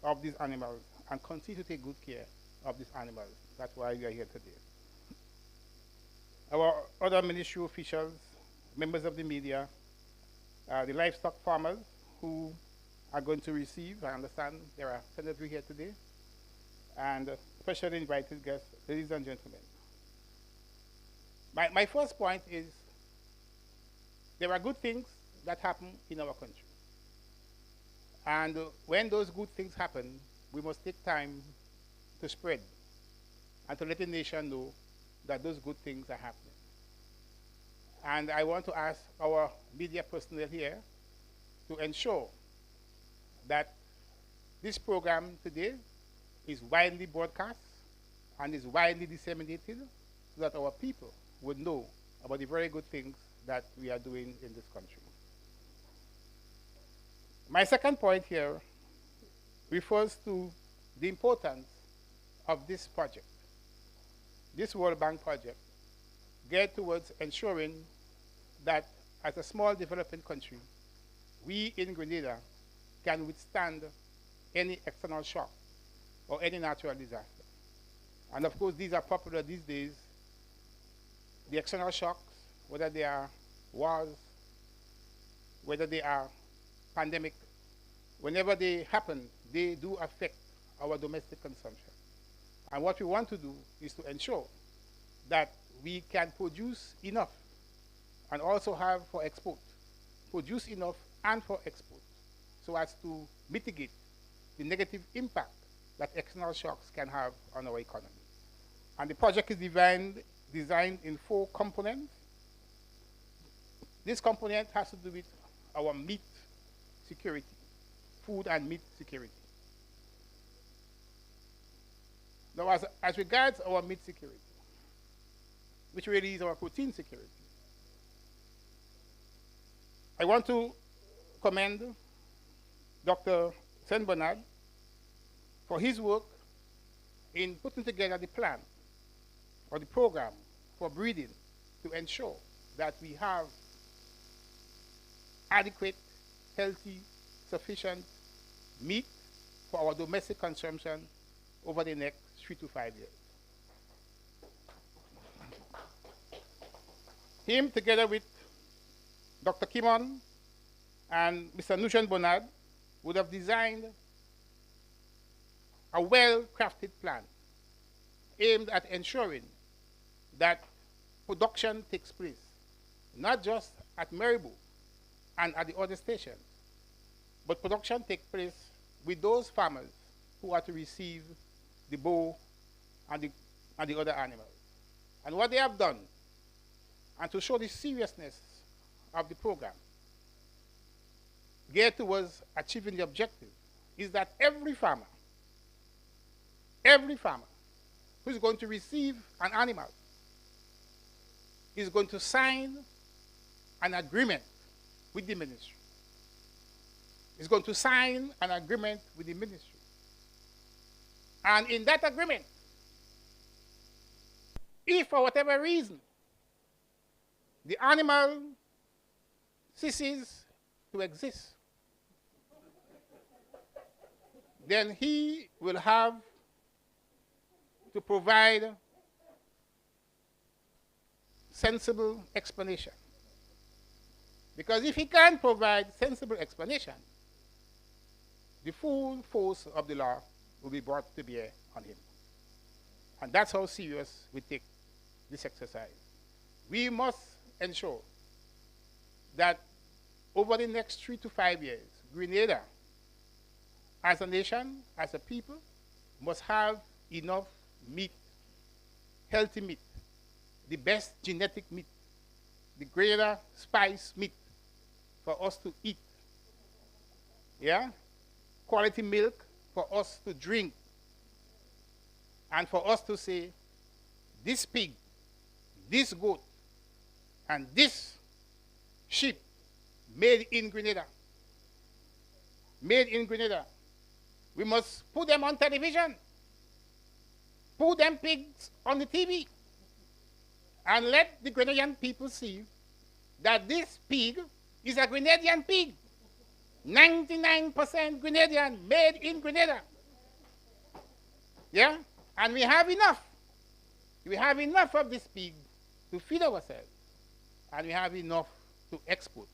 of these animals and continue to take good care of these animals. That's why we are here today. Our other ministry officials, members of the media, the livestock farmers who are going to receive, I understand there are 10 of you here today, and specially invited guests, ladies and gentlemen. My first point is there are good things that happen in our country. And when those good things happen, we must take time to spread and to let the nation know that those good things are happening. And I want to ask our media personnel here to ensure that this program today is widely broadcast and is widely disseminated so that our people would know about the very good things that we are doing in this country. My second point here refers to the importance of this project, this World Bank project, geared towards ensuring that as a small developing country, we in Grenada can withstand any external shock or any natural disaster. And of course, these are popular these days. The external shocks, whether they are wars, whether they are pandemic, whenever they happen, they do affect our domestic consumption. And what we want to do is to ensure that we can produce enough and also have for export, produce enough and for export, so as to mitigate the negative impact that external shocks can have on our economy. And the project is designed in 4 components. This component has to do with our meat security, food and meat security. Now, as regards our meat security, which really is our protein security, I want to commend Dr. St. Bernard for his work in putting together the plan or the program for breeding to ensure that we have adequate, healthy, sufficient meat for our domestic consumption over the next 3 to 5 years. Him, together with Dr. Kimon and Mr. Nushan Bernard, would have designed a well-crafted plan aimed at ensuring that production takes place, not just at Maribo and at the other stations, but production takes place with those farmers who are to receive the bull and the other animals. And what they have done, and to show the seriousness of the program, geared towards achieving the objective, is that every farmer who is going to receive an animal is going to sign an agreement with the ministry. Is going to sign an agreement with the ministry. And in that agreement, if for whatever reason the animal ceases to exist, then he will have to provide sensible explanation. Because if he can't provide sensible explanation, the full force of the law will be brought to bear on him. And that's how serious we take this exercise. We must ensure that over the next 3 to 5 years, Grenada, as a nation, as a people, must have enough meat, healthy meat, the best genetic meat, the greater spice meat for us to eat. Yeah? Quality milk for us to drink. And for us to say, this pig, this goat, and this sheep made in Grenada. Made in Grenada. We must put them on television. Put them pigs on the TV. And let the Grenadian people see that this pig is a Grenadian pig. 99% Grenadian, made in Grenada. Yeah? And we have enough. We have enough of this pig to feed ourselves. And we have enough to export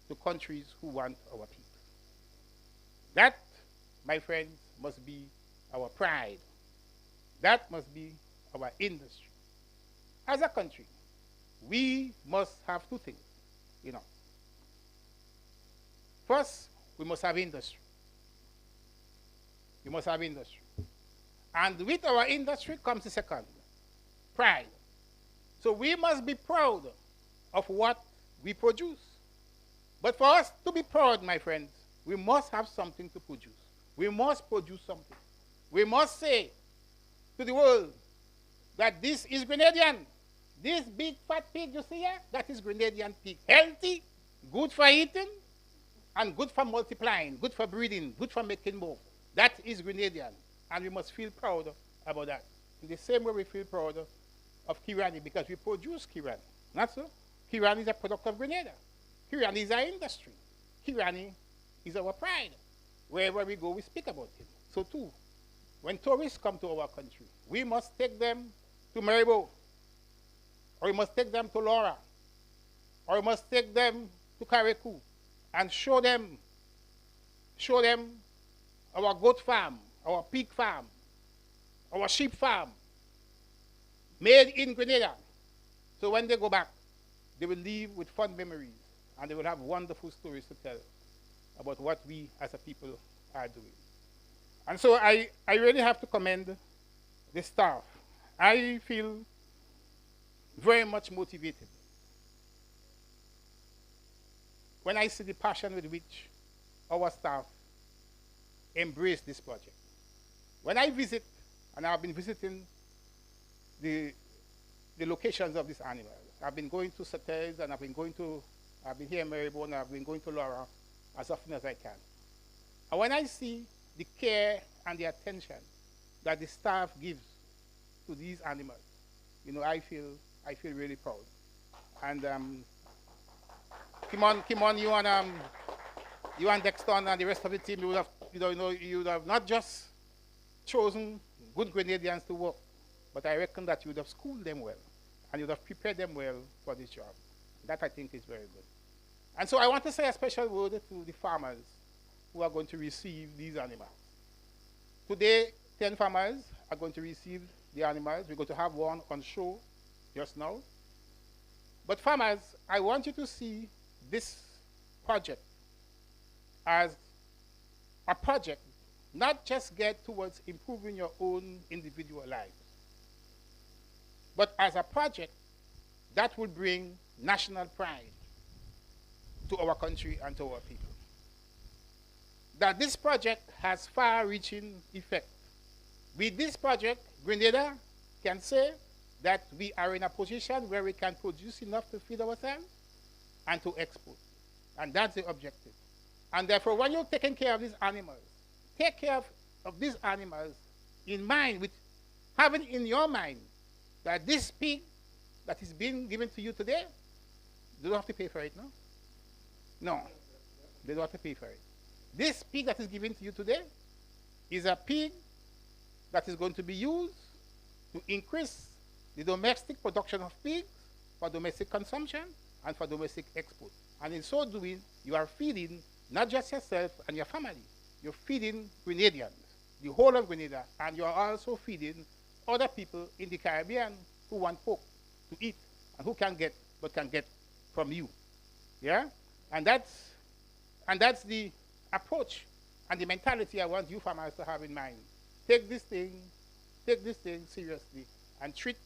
to countries who want our pig. That, my friends, must be our pride. That must be our industry. As a country, we must have 2 things, you know. First, we must have industry. We must have industry. And with our industry comes the second, pride. So we must be proud of what we produce. But for us to be proud, my friends, we must have something to produce. We must produce something. We must say to the world that this is Grenadian. This big fat pig you see here, that is Grenadian pig. Healthy, good for eating, and good for multiplying, good for breeding, good for making more. That is Grenadian. And we must feel proud about that. In the same way we feel proud of Kirani because we produce Kirani. Not so? Kirani is a product of Grenada. Kirani is our industry. Kirani is our pride. Wherever we go, we speak about it. So too, when tourists come to our country, we must take them to Maribo, or we must take them to Laura, or we must take them to Kareku and show them our goat farm, our pig farm, our sheep farm, made in Grenada. So when they go back, they will leave with fond memories, and they will have wonderful stories to tell about what we as a people are doing. And so I really have to commend the staff. I feel very much motivated when I see the passion with which our staff embrace this project. When I visit, and I've been visiting the locations of these animals, I've been going to Sates, and I've been here in Maribor, and I've been going to Laura as often as I can. And when I see the care and the attention that the staff gives to these animals, you know, I feel really proud. And Kimon, you and Dexton and the rest of the team, you would have not just chosen good Grenadians to work, but I reckon that you would have schooled them well, and you would have prepared them well for this job. That I think is very good. And so I want to say a special word to the farmers who are going to receive these animals. Today, 10 farmers are going to receive the animals. We're going to have one on show just now. But farmers, I want you to see this project as a project, not just get towards improving your own individual lives, but as a project that will bring national pride to our country and to our people. That this project has far-reaching effect. With this project, Grenada can say that we are in a position where we can produce enough to feed ourselves and to export. And that's the objective. And therefore, when you're taking care of these animals, take care of these animals in mind, with having in your mind that this pig that is being given to you today, you don't have to pay for it, no? No, they don't have to pay for it. This pig that is given to you today is a pig that is going to be used to increase the domestic production of pigs for domestic consumption and for domestic export. And in so doing, you are feeding not just yourself and your family, you're feeding Grenadians, the whole of Grenada, and you are also feeding other people in the Caribbean who want pork to eat and who can get from you. Yeah? And that's the approach and the mentality I want you farmers to have in mind. Take this thing seriously and treat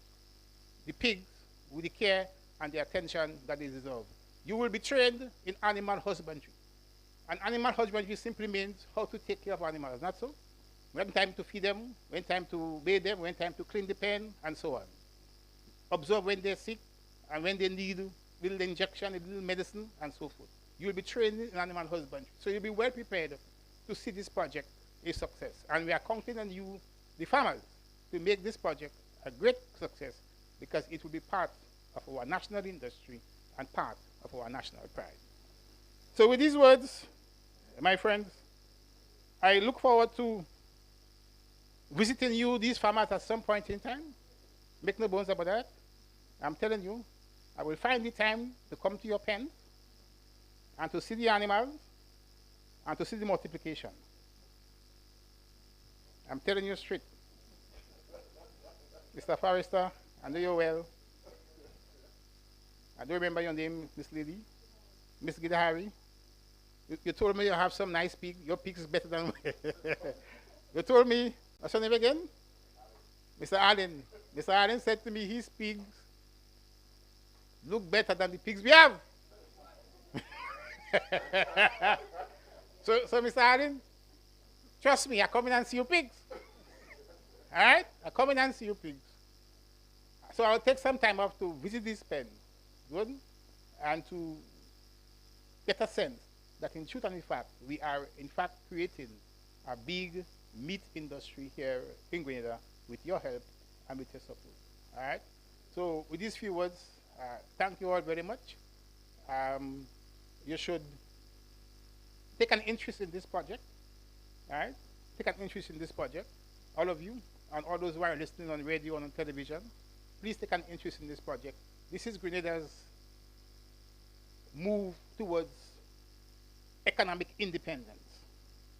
the pigs with the care and the attention that they deserve. You will be trained in animal husbandry. And animal husbandry simply means how to take care of animals, not so? When time to feed them, when time to bathe them, when time to clean the pen, and so on. Observe when they're sick and when they need a little injection, a little medicine, and so forth. You'll be trained in animal husbandry. So you'll be well prepared to see this project a success. And we are counting on you, the farmers, to make this project a great success because it will be part of our national industry and part of our national pride. So with these words, my friends, I look forward to visiting you, these farmers, at some point in time. Make no bones about that. I'm telling you, I will find the time to come to your pen and to see the animals and to see the multiplication. I'm telling you straight. Mr. Forrester, I know you well. I don't remember your name, Miss Lady. Miss Gidahari. You told me you have some nice pig. Your pig is better than mine. You told me, what's your name again? Mr. Allen. Mr. Allen said to me his pigs look better than the pigs we have. So, Mr. Allen, trust me, I come in and see you pigs. All right? I come in and see you pigs. So I'll take some time off to visit this pen, good, and to get a sense that in truth and in fact, we are in fact creating a big meat industry here in Grenada with your help and with your support. All right? So with these few words, thank you all very much. You should take an interest in this project. All right? Take an interest in this project. All of you and all those who are listening on radio and on television, please take an interest in this project. This is Grenada's move towards economic independence.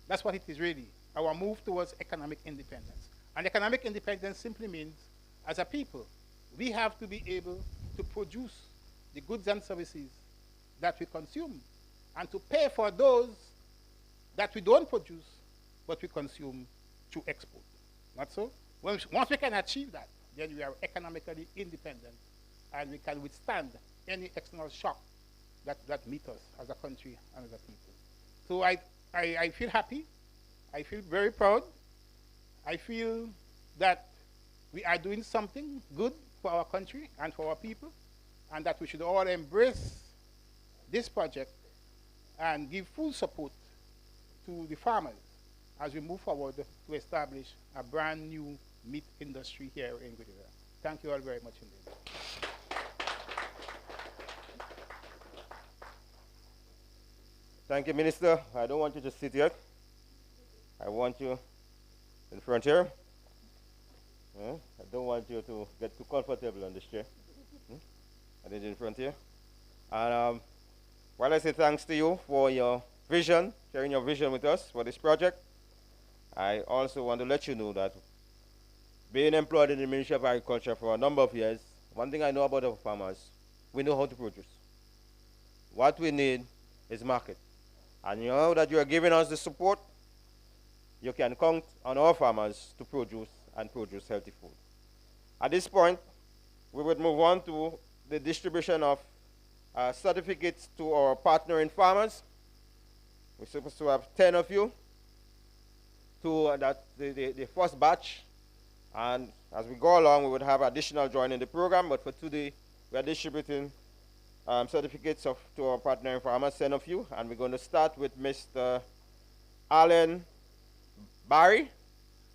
That's what it is really, our move towards economic independence. And economic independence simply means, as a people, we have to be able to produce the goods and services that we consume and to pay for those that we don't produce but we consume through export. Not so? Once we can achieve that, then we are economically independent and we can withstand any external shock that meet us as a country and as a people. So I feel happy. I feel very proud. I feel that we are doing something good for our country and for our people, and that we should all embrace this project and give full support to the farmers as we move forward to establish a brand new meat industry here in Grenada. Thank you all very much indeed. Thank you, Minister. I don't want you to sit yet. I want you in front here. I don't want you to get too comfortable on this chair. I did in front here. And while I say thanks to you for your vision, sharing your vision with us for this project, I also want to let you know that being employed in the Ministry of Agriculture for a number of years, one thing I know about our farmers, we know how to produce. What we need is market. And you know that you are giving us the support, you can count on our farmers to produce and produce healthy food. At this point, we would move on to the distribution of certificates to our partnering farmers. We're supposed to have 10 of you to the first batch. And as we go along, we would have additional joining the program. But for today, we are distributing certificates to our partnering farmers, 10 of you. And we're going to start with Mr. Allen Barry,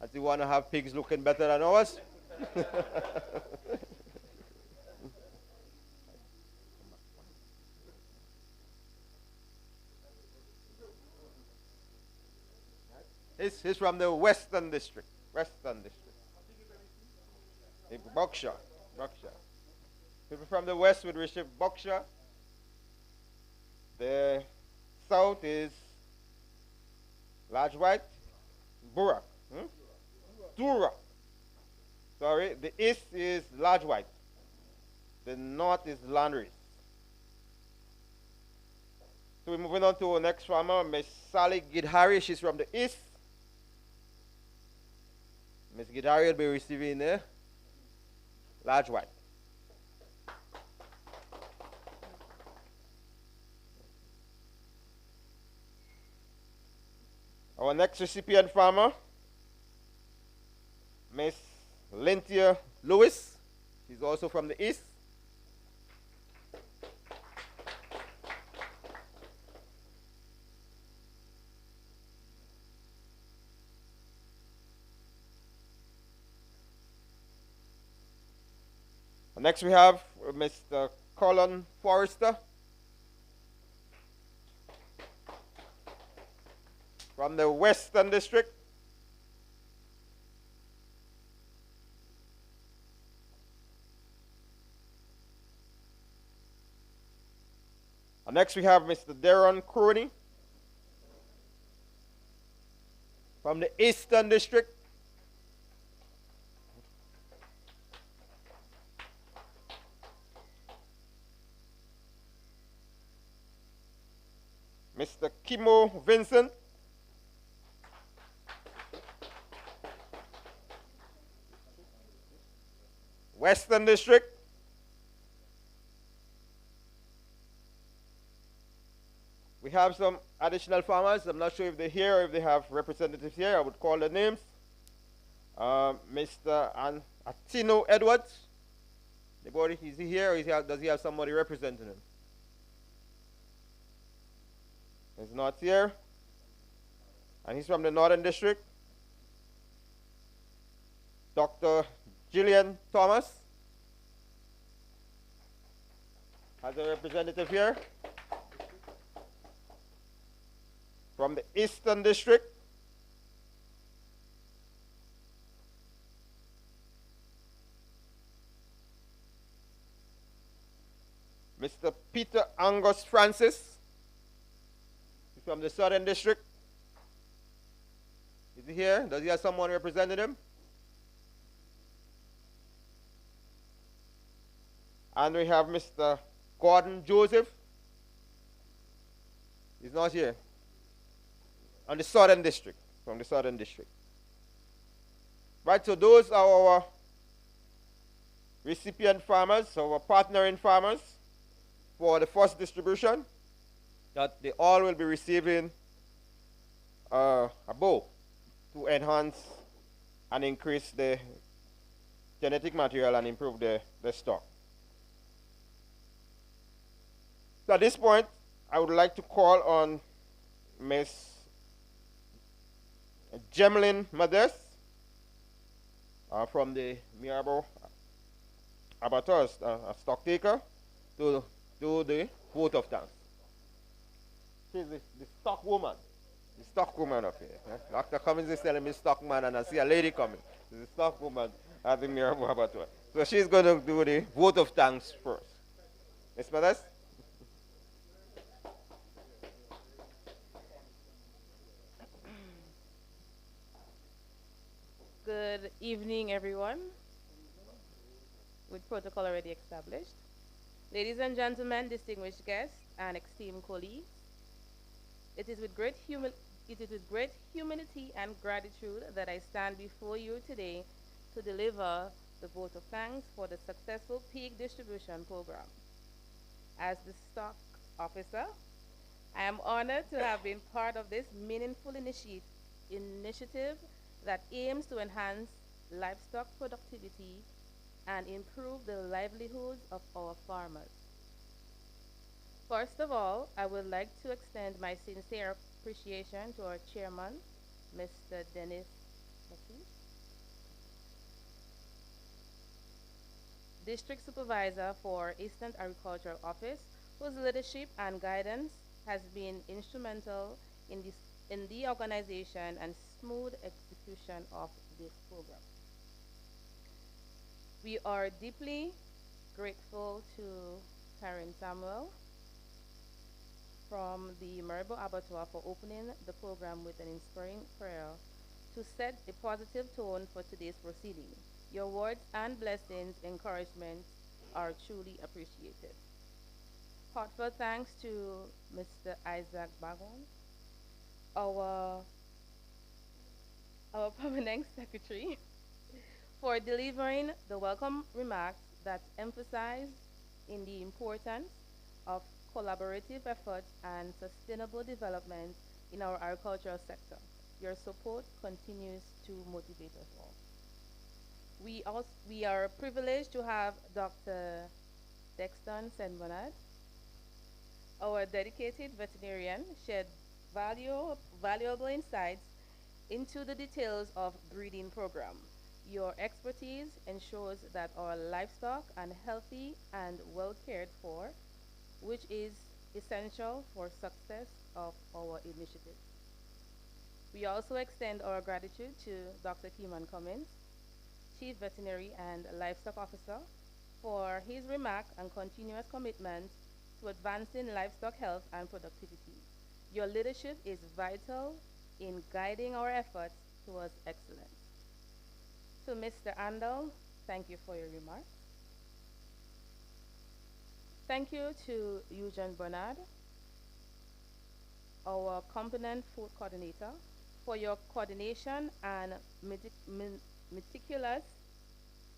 as we want to have pigs looking better than ours. He's from the Western District. Buckshire. People from the west would receive Buckshire. The south is Large White, Burra. Dura. Sorry, the east is Large White. The north is Landrace. So we're moving on to our next farmer, Miss Sally Gidhari. She's from the east. Miss Gidhari will be receiving Large White. Our next recipient farmer, Miss Lynthia Lewis. She's also from the east. Next we have Mr. Colin Forrester from the Western District. Next we have Mr. Darren Crooney from the Eastern District. Mr. Kimo Vincent Western District. We have some additional farmers. I'm not sure if they're here or if they have representatives here. I would call the names. Mr. Atino Edwards. Is he here or does he have somebody representing him? He's not here. And he's from the Northern District. Dr. Gillian Thomas has a representative here. From the Eastern District, Mr. Peter Angus Francis. He's from the Southern District. Is he here? Does he have someone representing him? And we have Mr. Gordon Joseph. He's not here. On the Southern District, from the Southern District. Right, so those are our recipient farmers, our partnering farmers for the first distribution, that they all will be receiving a bow to enhance and increase the genetic material and improve the stock. So at this point, I would like to call on Ms. Gemlin Modest from the Mirabo Abattoirs, a stock taker, to do the vote of thanks. She's the stock woman. The stock woman of here. Dr. Cummins is telling me stock man, and I see a lady coming. She's the stock woman at the Mirabo Abattoir. So she's going to do the vote of thanks first. Ms. Modest? Good evening, everyone. With protocol already established. Ladies and gentlemen, distinguished guests, and esteemed colleagues, it is with great humility and gratitude that I stand before you today to deliver the vote of thanks for the successful pig distribution program. As the stock officer, I am honored to have been part of this meaningful initiative that aims to enhance livestock productivity and improve the livelihoods of our farmers. First of all, I would like to extend my sincere appreciation to our chairman, Mr. Dennis Baptiste, District Supervisor for Eastern Agricultural Office, whose leadership and guidance has been instrumental in the organization and smooth execution of this program. We are deeply grateful to Karen Samuel from the Mirabo Abattoir for opening the program with an inspiring prayer to set a positive tone for today's proceeding. Your words and blessings, encouragement are truly appreciated. Heartfelt thanks to Mr. Isaac Bagon, our permanent secretary, for delivering the welcome remarks that emphasize in the importance of collaborative efforts and sustainable development in our agricultural sector. Your support continues to motivate us all. We are privileged to have Dr. Dexton St. Bernard, our dedicated veterinarian, shed valuable insights into the details of breeding program. Your expertise ensures that our livestock are healthy and well cared for, which is essential for success of our initiative. We also extend our gratitude to Dr. Keeman Cummins, Chief Veterinary and Livestock Officer, for his remark and continuous commitment to advancing livestock health and productivity. Your leadership is vital in guiding our efforts towards excellence. To Mr. Andal, thank you for your remarks. Thank you to Eugene Bernard, our component food coordinator, for your coordination and meticulous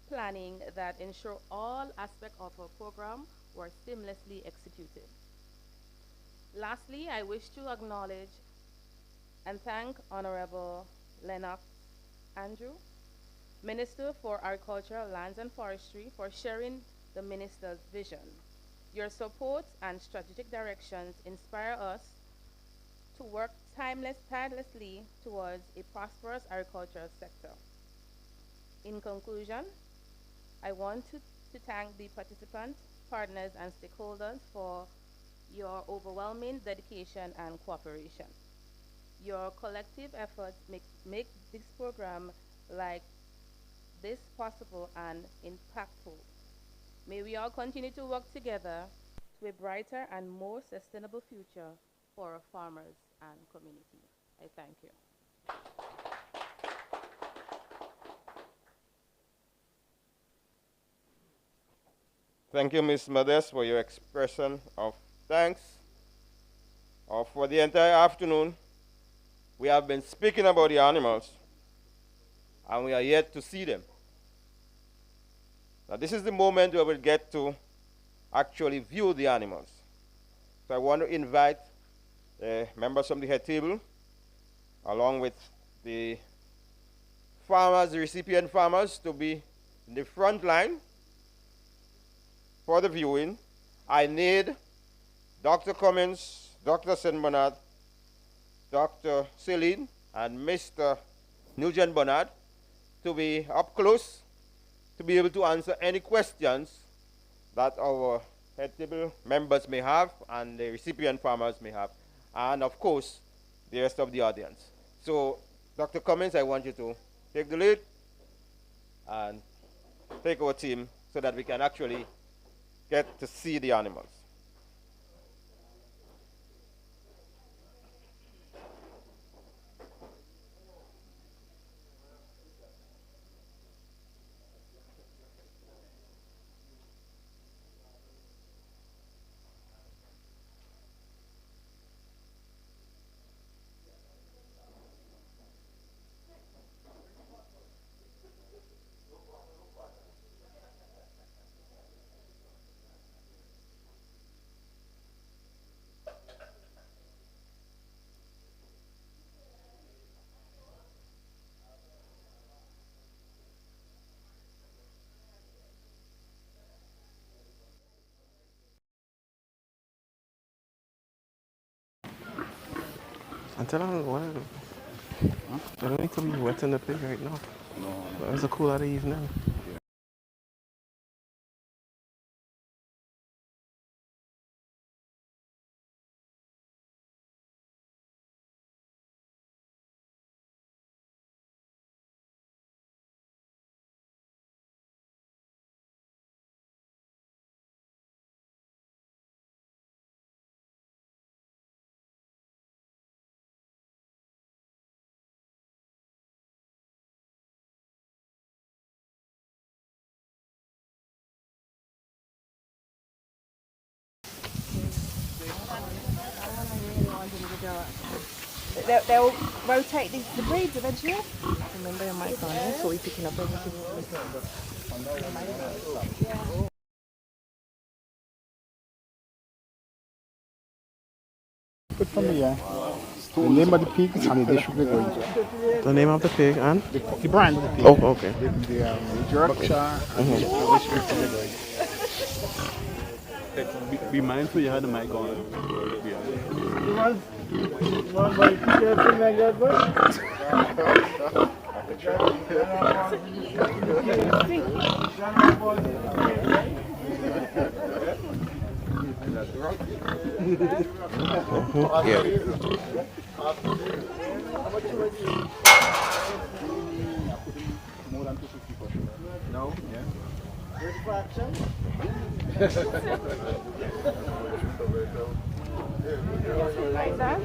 planning that ensure all aspects of our program were seamlessly executed. Lastly, I wish to acknowledge and thank Honorable Lennox Andrew, Minister for Agriculture, Lands and Forestry, for sharing the Minister's vision. Your support and strategic directions inspire us to work tirelessly towards a prosperous agricultural sector. In conclusion, I want to thank the participants, partners, and stakeholders for your overwhelming dedication and cooperation. Your collective efforts make this program like this possible and impactful. May we all continue to work together to a brighter and more sustainable future for our farmers and community. I thank you. Thank you, Ms. Modest, for your expression of thanks. For the entire afternoon, we have been speaking about the animals, and we are yet to see them. Now, this is the moment where we'll get to actually view the animals. So I want to invite members from the head table, along with the farmers, the recipient farmers, to be in the front line for the viewing. I need Dr. Cummins, Dr. St. Bernard, Dr. Celine, and Mr. Nugent Bernard to be up close to be able to answer any questions that our head table members may have and the recipient farmers may have, and of course, the rest of the audience. So, Dr. Cummins, I want you to take the lead and take our team so that we can actually get to see the animals. Until I don't know. I don't need to be wet in the pig right now. No. It's a cool out of evening. They'll rotate the breeds eventually. Remember your mic on, yeah? So we're picking up everything. Good for me, yeah. The name of the pig is Honey Dish Gregory. The name of the pig and? The brand of the pig. Oh, okay. The Yorkshire and the Dish Gregory. Be mindful you had the mic on. One by teacher, thing like that, but More than 250 for sure. No? Yeah. ready for action? Like that?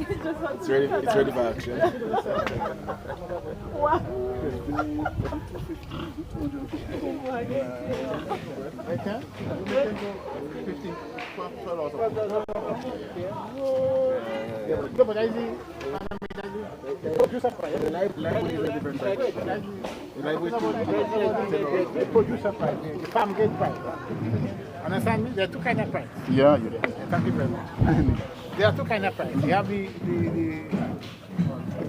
It's ready for action. Wow. Okay? 15, 12 No, but I see. Produce a price. The live is a different price. The live is the producer price. The farm gate price. Understand me? There are two kinds of price. Yeah. Thank you very much. There are two kinds of price. You have the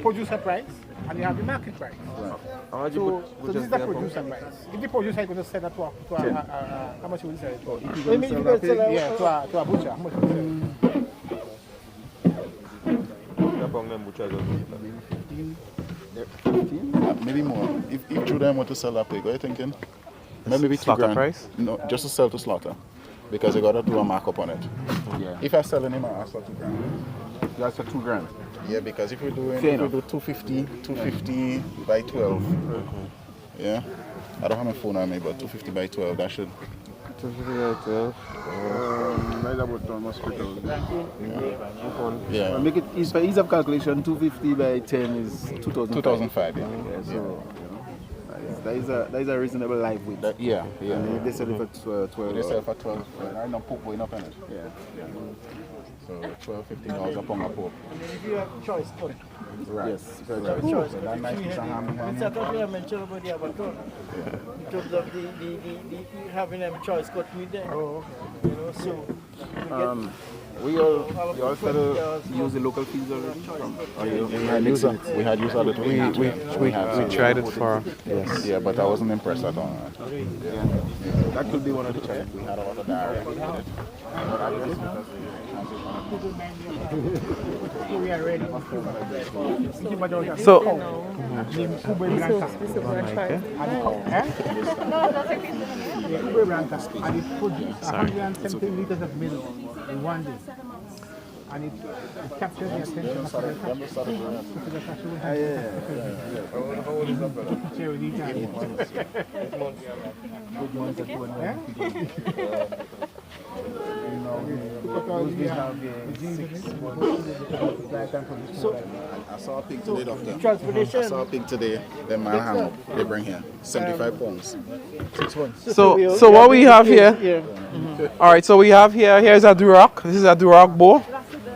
producer price and you have the market price. Right. So this is the producer price. If the producer is going to sell that to a how much will you sell it for? Yeah, to a butcher. How much will you sell it? Maybe more. If Drew them want to sell that pig, what are you thinking? Maybe Slaughter $2,000. price? No, just to sell to slaughter. Because you got to do a markup on it. Yeah. If I sell him, I sell $2,000. That's for $2,000. Yeah, because if we do Fair enough. 250 by 12. Yeah. I don't have my phone on me, but 250 by 12, that should. 250 by 12. Right about almost 3,000. Yeah. Make it easy for ease of calculation. 250 by 10 is 2,000. 2005, yeah. So that is a reasonable live weight. Yeah. And if they sell it for 12. They sell for 12. I know poop going up in it. Yeah. So $12-15 a pound of pork. And then if you have choice cut. Right. Yes. Right. Right. Choice. So that nice piece of ham. It's a total mention about the abattoir. In terms of the having them choice cut meat there. Oh, okay. You know, so You all settle use the local fees already? We had used a little. We tried it for, yes. Yeah, but I wasn't impressed at all. Yeah. That could be one of the challenges. We had a lot of direct with it. But I guess We are ready. So, And it produces 170 liters of milk in one day. And it captures the attention of the I saw a pig today, doctor. transportation. I saw a pig today. The man ham they bring here 75 pounds. 6 months. so what we have here, all right, so we have here's a Duroc. This is a Duroc bow.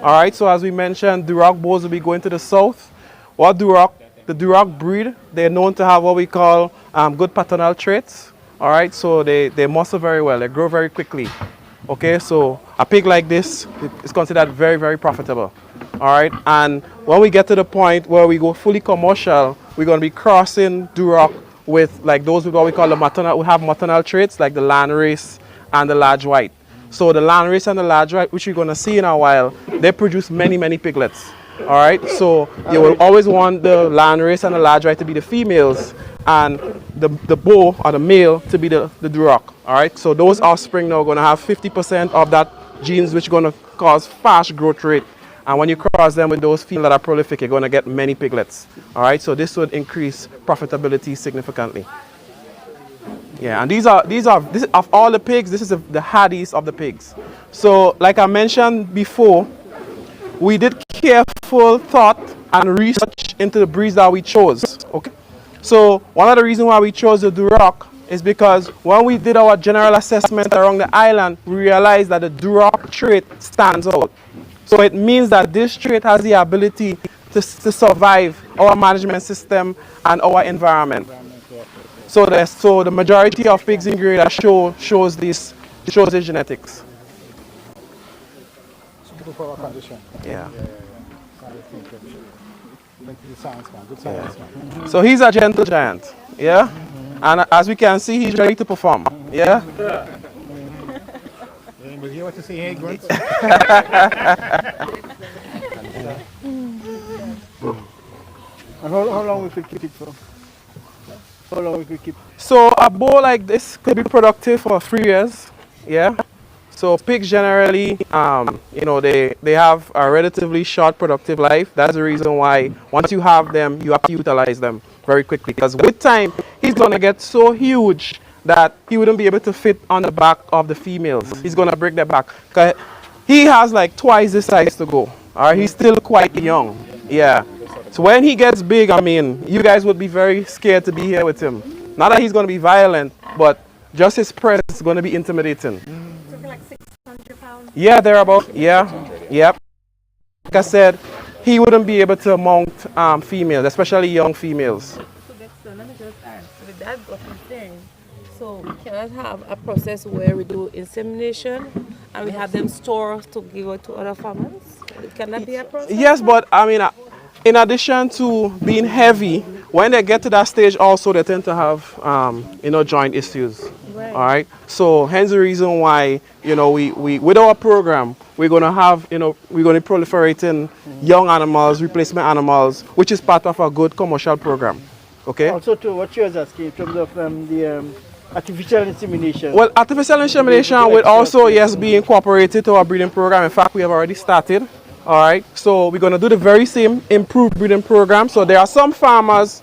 All right, so as we mentioned, Duroc bows will be going to the south. The Duroc breed, they're known to have what we call good paternal traits. All right, so they muscle very well. They grow very quickly. Okay, so a pig like this is considered very, very profitable. All right, and when we get to the point where we go fully commercial, we're going to be crossing Duroc with like those with what we call the maternal, we have maternal traits like the Landrace and the large white. So the Landrace and the large white, which you're going to see in a while, they produce many, many piglets. All right, so you will always want the Landrace and the large white to be the females and the bow or the male to be the Duroc. All right, so those offspring now are going to have 50% of that genes which are going to cause fast growth rate. And when you cross them with those females that are prolific, you're going to get many piglets. All right, so this would increase profitability significantly. Yeah, and these are of all the pigs, this is the hardiest of the pigs. So like I mentioned before, we did careful thought and research into the breeds that we chose. Okay, so one of the reasons why we chose the Duroc is because when we did our general assessment around the island, we realized that the Duroc trait stands out. So it means that this trait has the ability to survive our management system and our environment. So the majority of pigs in Grenada shows this genetics. Suitable for our condition. Yeah. Thank you, science man. Good science man. So he's a gentle giant. Yeah. And as we can see, he's ready to perform. Yeah. But hear what you say, hey, grunts. And how long we could keep it for? How long we could keep? So a bow like this could be productive for 3 years. Yeah. So pigs generally, they have a relatively short productive life. That's the reason why once you have them, you have to utilize them very quickly. Because with time, he's going to get so huge that he wouldn't be able to fit on the back of the females. He's going to break their back. He has like twice the size to go. All right, he's still quite young. Yeah. So when he gets big, I mean, you guys would be very scared to be here with him. Not that he's going to be violent, but just his presence is going to be intimidating. Like 600 pounds. Yeah, thereabout. Yeah. Yep. Like I said, he wouldn't be able to mount females, especially young females. So Dexter, let me just ask, with that what you're saying, so So we cannot have a process where we do insemination and we have them store to give out to other farmers. Can that be a process? Yes, but I mean, in addition to being heavy, when they get to that stage, also they tend to have, joint issues. Right. All right. So hence the reason why, we with our program, we're going to have, we're going to proliferate in young animals, replacement animals, which is part of a good commercial program. Okay. Also, to what you was asking in terms of the artificial insemination. Well, artificial insemination will also, yes, be incorporated to our breeding program. In fact, we have already started. All right. So we're going to do the very same improved breeding program. So there are some farmers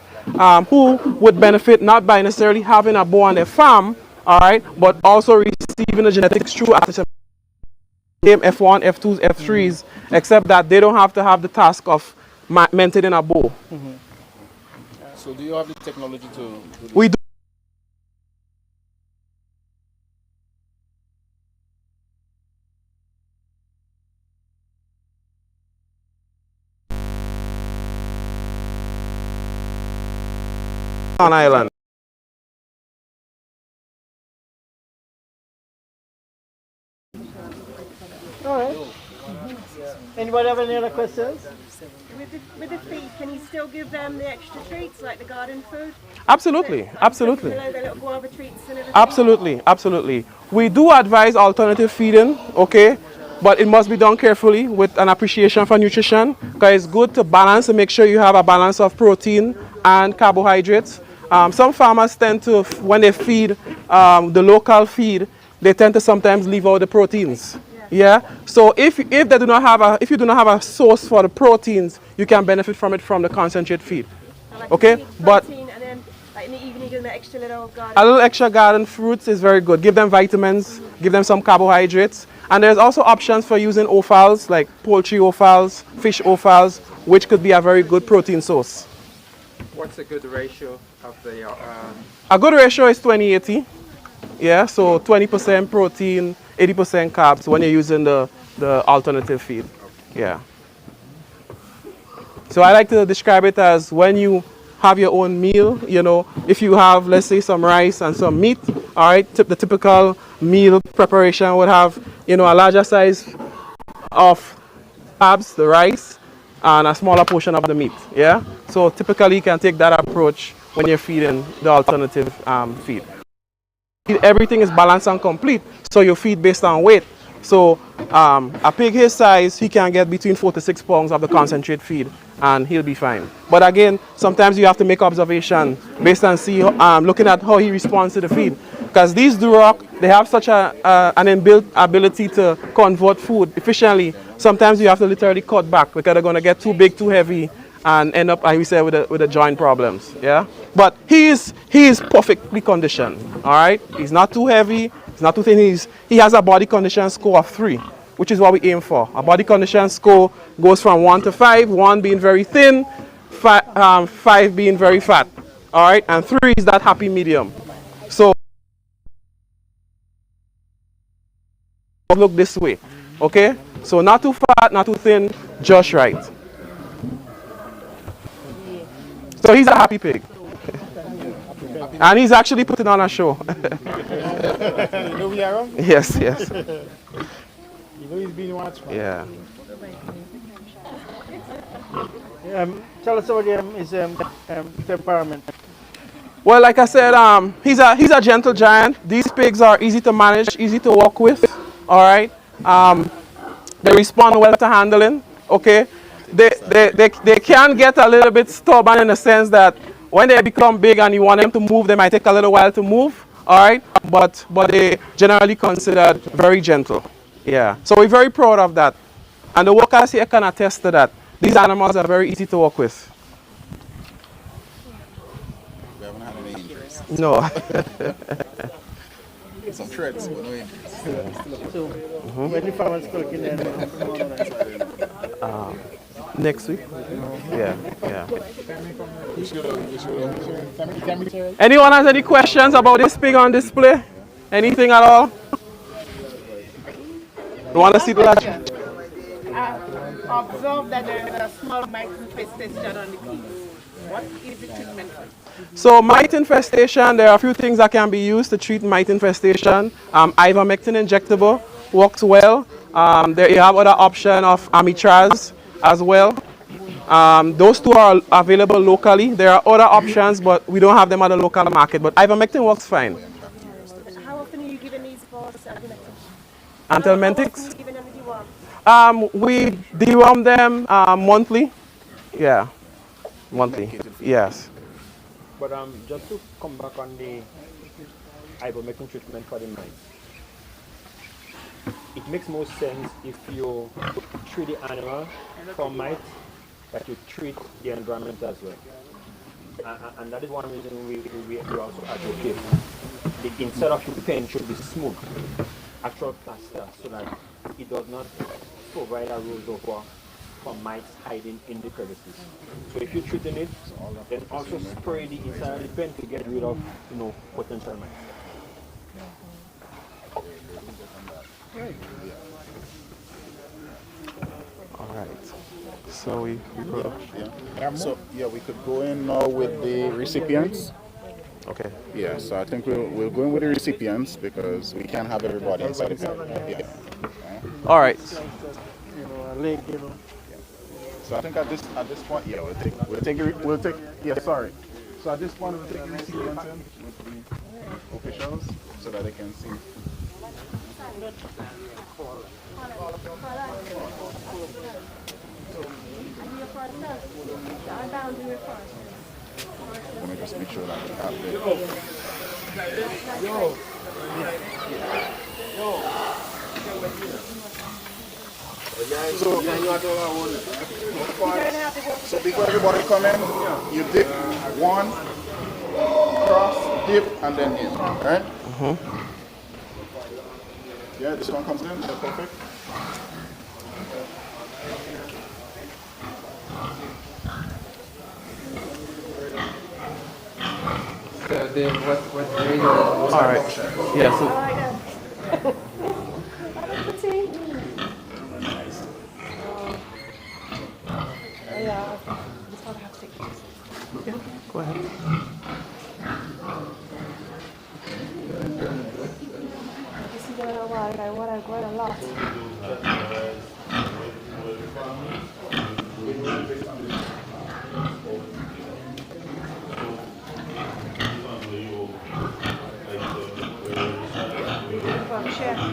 who would benefit not by necessarily having a bull on their farm, all right, but also receiving the genetics through artificial F1, F2s, F3s, except that they don't have to have the task of maintaining a bull. So do you have the technology to do this? We do. On island. All right. Anybody have any other questions? With the feed, can you still give them the extra treats like the garden food? Absolutely, absolutely. The little guava treats and everything? Absolutely, absolutely. We do advise alternative feeding, okay? But it must be done carefully with an appreciation for nutrition, because it's good to balance and make sure you have a balance of protein and carbohydrates. Some farmers tend to, when they feed the local feed, they tend to sometimes leave out the proteins. Yeah. So if you do not have a source for the proteins, you can benefit from it from the concentrate feed. Okay. But And then, like in the evening, give them an extra little garden. a little extra garden fruits is very good. Give them vitamins, give them some carbohydrates. And there's also options for using offals, like poultry offals, fish offals, which could be a very good protein source. What's a good ratio of the... A good ratio is 20-80. Yeah, so 20% protein, 80% carbs when you're using the alternative feed. Yeah. So I like to describe it as when you have your own meal, if you have, let's say, some rice and some meat, all right, the typical meal preparation would have, a larger size of carbs, the rice, and a smaller portion of the meat, yeah? So typically you can take that approach when you're feeding the alternative feed. Everything is balanced and complete, so you feed based on weight. So a pig his size, he can get between 4 to 6 pounds of the concentrate feed and he'll be fine. But again, sometimes you have to make observation based on looking at how he responds to the feed. Because these Duroc, they have such an inbuilt ability to convert food efficiently. Sometimes you have to literally cut back because they're going to get too big, too heavy, and end up, like we said, with the joint problems. Yeah, but he is perfectly conditioned. All right, he's not too heavy, he's not too thin. He has a body condition score of 3, which is what we aim for. A body condition score goes from 1 to 5, 1 being very thin, 5 being very fat. All right, and 3 is that happy medium. So look this way, okay? So not too fat, not too thin, just right. So he's a happy pig. And he's actually putting on a show. Yes, yes. He's being watched. Yeah. Tell us about his temperament. Well, like I said, he's a gentle giant. These pigs are easy to manage, easy to work with. All right. They respond well to handling. Okay. They can get a little bit stubborn in the sense that when they become big and you want them to move, they might take a little while to move. All right. But they generally considered very gentle. Yeah. So we're very proud of that. And the workers here can attest to that. These animals are very easy to work with. We haven't had any injuries. No. Some threats, but no injuries. So, when the farmers cooking then? Next week? Yeah, yeah. We should, Anyone has any questions about this pig on display? Anything at all? You want to see the last? Observe that there is a small microfestation on the piece. What is the treatment for? So mite infestation, there are a few things that can be used to treat mite infestation. Ivermectin injectable works well. There you have other option of Amitraz as well. Those two are available locally. There are other options, but we don't have them at the local market. But ivermectin works fine. How often are you giving these for antibiotics? Anthelmintics? Giving them deworm? We deworm them monthly. Yeah, monthly. Yes. But just to come back on the ivermectin treatment for the mites, it makes more sense if you treat the animal for mites that you treat the environment as well. And that is one reason we also advocate the inside of your pen should be smooth, actual plaster, so that it does not provide a rollover for mites hiding in the crevices. So if you're treating it, then also spray the inside of the pen to get rid of potential mites. All right. So we go. So we could go in now with the recipients. Okay. Yeah, so I think we'll go in with the recipients because we can't have everybody inside the pen. Yeah. All right. So I think at this point, we'll take. Sorry. So at this point, we'll take the recipients in with the officials so that they can see. Let me just make sure that we have it. So before everybody come in, you dip one, cross, dip, and then in, right? Yeah, this one comes in, that's perfect. So then what grade? All right. Yeah. So go ahead. This is going to work. I want to grow a lot.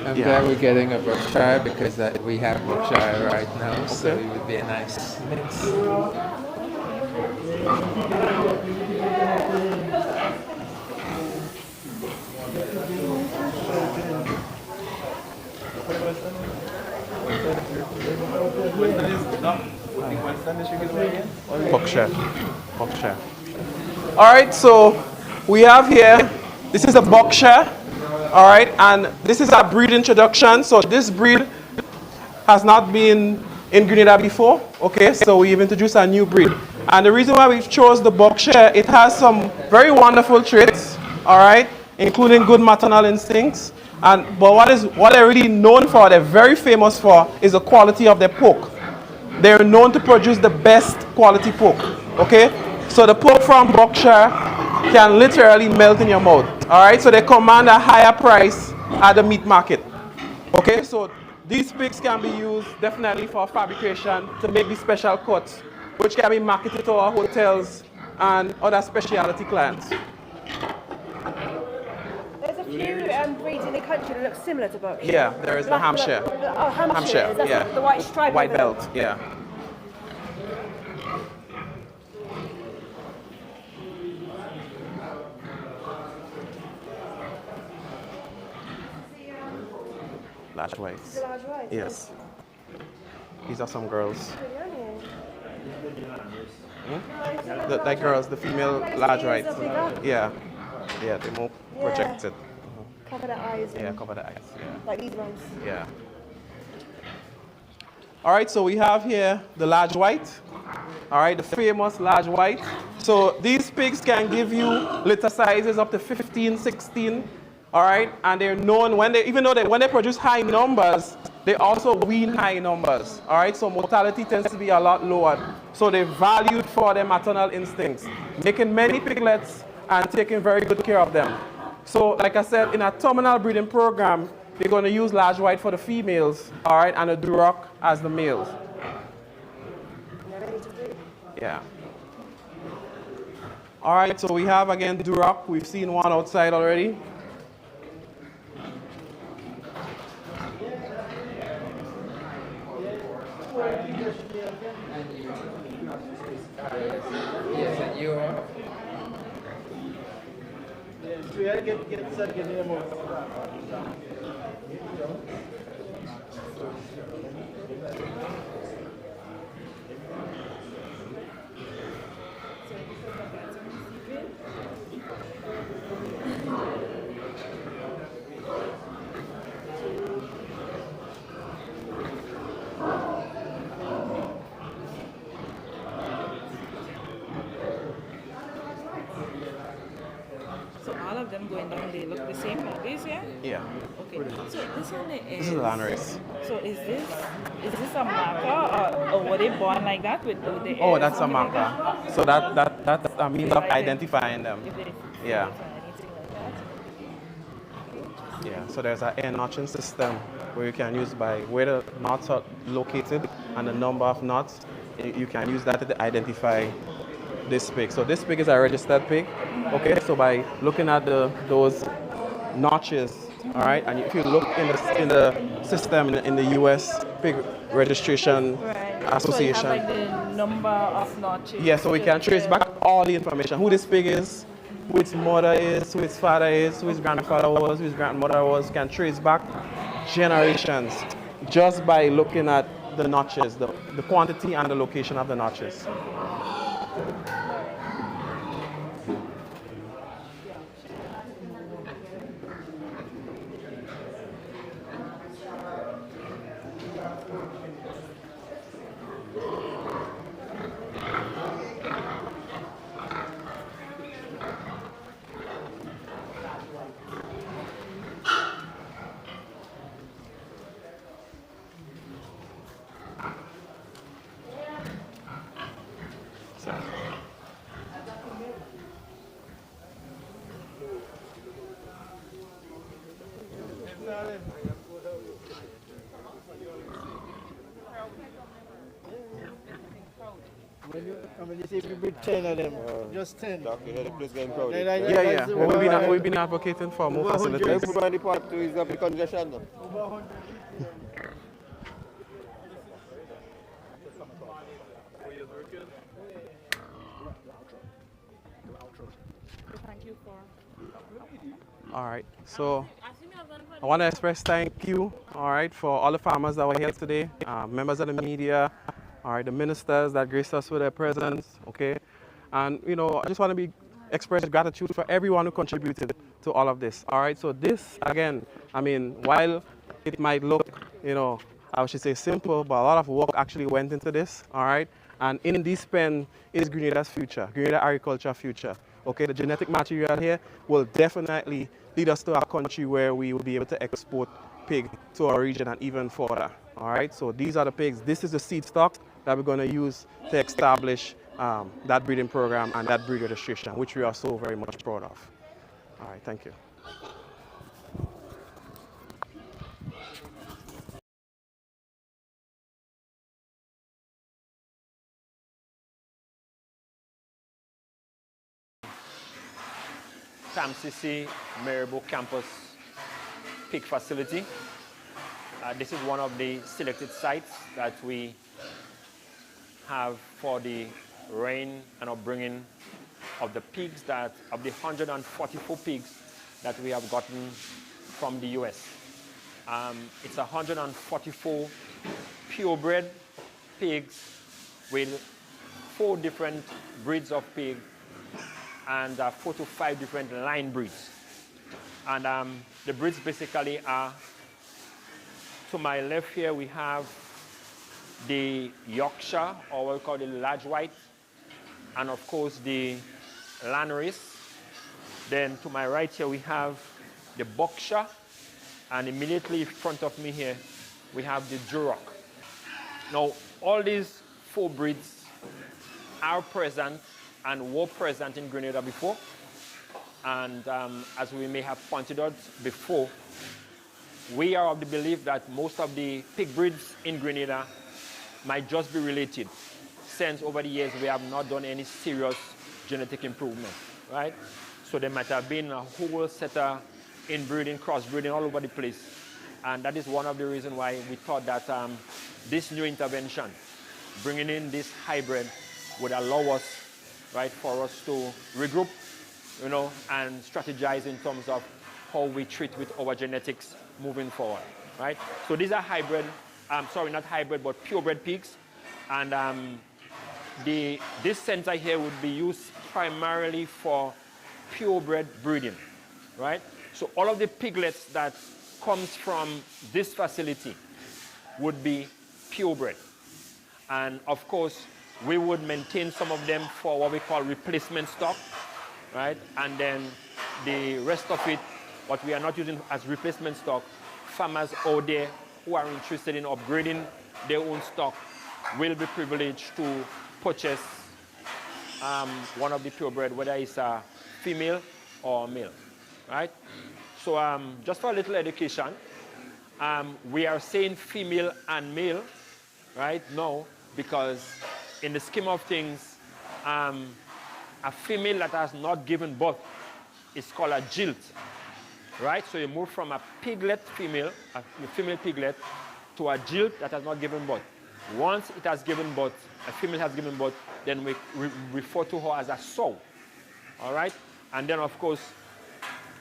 I'm glad we're getting a Berkshire because we have Berkshire right now, so it would be a nice mix. Berkshire. All right, so we have here, this is a Berkshire, all right, and this is a breed introduction. So this breed has not been in Grenada before, okay, so we've introduced a new breed. And the reason why we've chose the Berkshire, it has some very wonderful traits, all right, including good maternal instincts. But what they're really known for, they're very famous for, is the quality of their pork. They're known to produce the best quality pork, okay? So the pork from Berkshire can literally melt in your mouth, all right? So they command a higher price at the meat market, okay? So these pigs can be used definitely for fabrication to make these special cuts, which can be marketed to our hotels and other specialty clients. There's a few breeds in the country that look similar to Berkshire. Yeah, there is the Hampshire. Oh, Hampshire. That's yeah. the white stripe. White belt, yeah. Large whites. Large whites. Yes. These are some girls. Like girls, the female large whites. Yeah. Yeah, they're more projected. Cover the eyes. Yeah, cover the eyes. Yeah. Like these ones. Yeah. All right, so we have here the large white. All right, the famous large white. So these pigs can give you litter sizes up to 15, 16. All right, and they're known when they produce high numbers, they also wean high numbers, all right? So mortality tends to be a lot lower. So they're valued for their maternal instincts, making many piglets and taking very good care of them. So like I said, in a terminal breeding program, they're going to use large white for the females, all right, and a Duroc as the males. Yeah. All right, so we have again Duroc. We've seen one outside already. Yes, and you are. So all of them going down, they look the same like this, yeah? Yeah. Okay. So this one is. This is a landrace. So is this a marker or were they born like that with the? Oh, that's a marker. So that's a means of identifying them. Yeah. Yeah. So there's an air notching system where you can use by where the knots are located and the number of knots. You can use that to identify this pig. So this pig is a registered pig. Okay. So by looking at those notches, all right, and if you look in the system in the U.S. Pig Registration Association. So you have like the number of notches. Yeah, so we can trace back all the information: who this pig is, who its mother is, who its father is, who his grandfather was, who his grandmother was. Can trace back generations just by looking at the notches, the quantity and the location of the notches. When you say we breed 10 of them, just 10. Doctor, the place getting crowded. Yeah. Well, we've been advocating for more facilities. Everybody part to is of the congestion. Thank you for. All right, so I want to express thank you, all right, for all the farmers that were here today, members of the media, all right, the ministers that graced us with their presence, okay, and you know, I just want to express gratitude for everyone who contributed to all of this, all right. So this, again, I mean, while it might look, you know, I should say simple, but a lot of work actually went into this, all right. And in this pen is Grenada's future, Grenada agriculture future. Okay, the genetic material here will definitely lead us to a country where we will be able to export pig to our region and even further. All right, so these are the pigs. This is the seed stock that we're going to use to establish that breeding program and that breed registration, which we are so very much proud of. All right, thank you. TAMCC Maribor Campus Pig Facility. This is one of the selected sites that we have for the reign and upbringing of the pigs of the 144 pigs that we have gotten from the US. It's 144 purebred pigs with 4 different breeds of pig and 4 to 5 different line breeds. And the breeds basically are, to my left here we have the Yorkshire, or what we call the large white, and of course the Landrace. Then to my right here we have the Berkshire, and immediately in front of me here we have the Duroc. Now, all these 4 breeds are present and were present in Grenada before. And as we may have pointed out before, we are of the belief that most of the pig breeds in Grenada might just be related, since over the years we have not done any serious genetic improvement, right? So there might have been a whole set of inbreeding, crossbreeding all over the place. And that is one of the reasons why we thought that this new intervention, bringing in this hybrid, would allow us, right, for us to regroup, you know, and strategize in terms of how we treat with our genetics moving forward, right? So these are hybrid, sorry, not hybrid, but purebred pigs. And this center here would be used primarily for purebred breeding, right? So all of the piglets that comes from this facility would be purebred. And of course, we would maintain some of them for what we call replacement stock, right? And then the rest of it, what we are not using as replacement stock, farmers out there who are interested in upgrading their own stock will be privileged to purchase one of the purebred, whether it's a female or a male, right? So just for a little education, we are saying female and male, right, now, because in the scheme of things, a female that has not given birth is called a jilt, right? So you move from a piglet female, a female piglet, to a jilt that has not given birth. Once it has given birth, a female has given birth, then we refer to her as a sow, all right? And then, of course,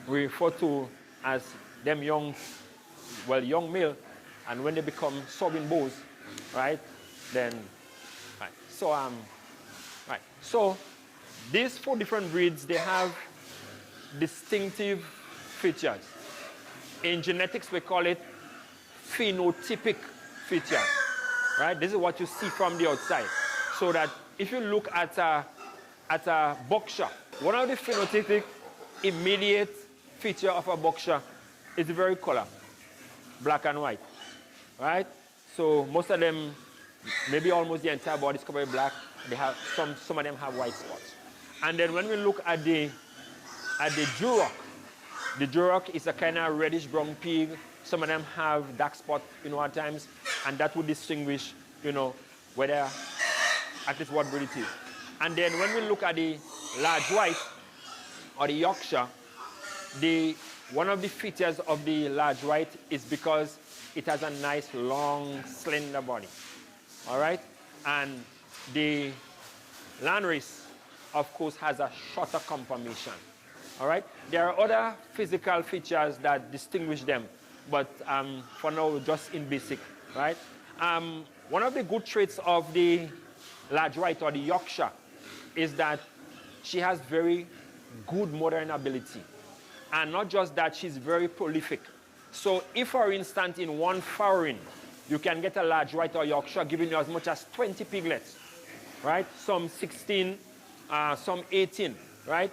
we refer to as them young male, and when they become sowing bulls, right, then, right. So, right. So, these 4 different breeds, they have distinctive features. In genetics, we call it phenotypic features, right? This is what you see from the outside. So that if you look at a buckshaw, one of the phenotypic immediate feature of a buckshaw is the very color, black and white, right? So most of them, maybe almost the entire body is covered black. They have some of them have white spots. And then when we look at the Duroc, the Duroc is a kind of reddish brown pig. Some of them have dark spots, you know, at times, and that would distinguish, you know, whether at least what breed it is. And then when we look at the large white or the Yorkshire, one of the features of the large white is because it has a nice, long, slender body. All right? And the Landrace, of course, has a shorter conformation. All right? There are other physical features that distinguish them, but for now, just in basic, right? One of the good traits of the large white or the Yorkshire is that she has very good mothering ability. And not just that, she's very prolific. So if, for instance, in one farrowing, you can get a large white or Yorkshire giving you as much as 20 piglets, right? Some 16, some 18, right?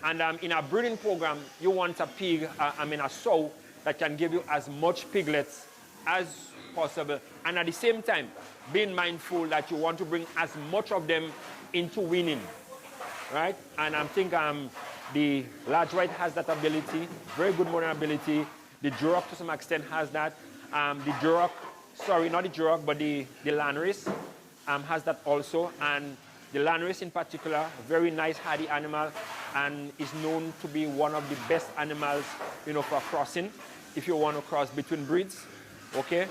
And in a breeding program, you want a pig, a sow that can give you as much piglets as possible. And at the same time, being mindful that you want to bring as much of them into weaning, right? And I think the large white has that ability, very good mothering ability. The Duroc to some extent has that. The Duroc, sorry, not the Duroc, but the Landrace has that also. And the Landrace in particular, a very nice hardy animal, and is known to be one of the best animals, you know, for crossing, if you want to cross between breeds, okay?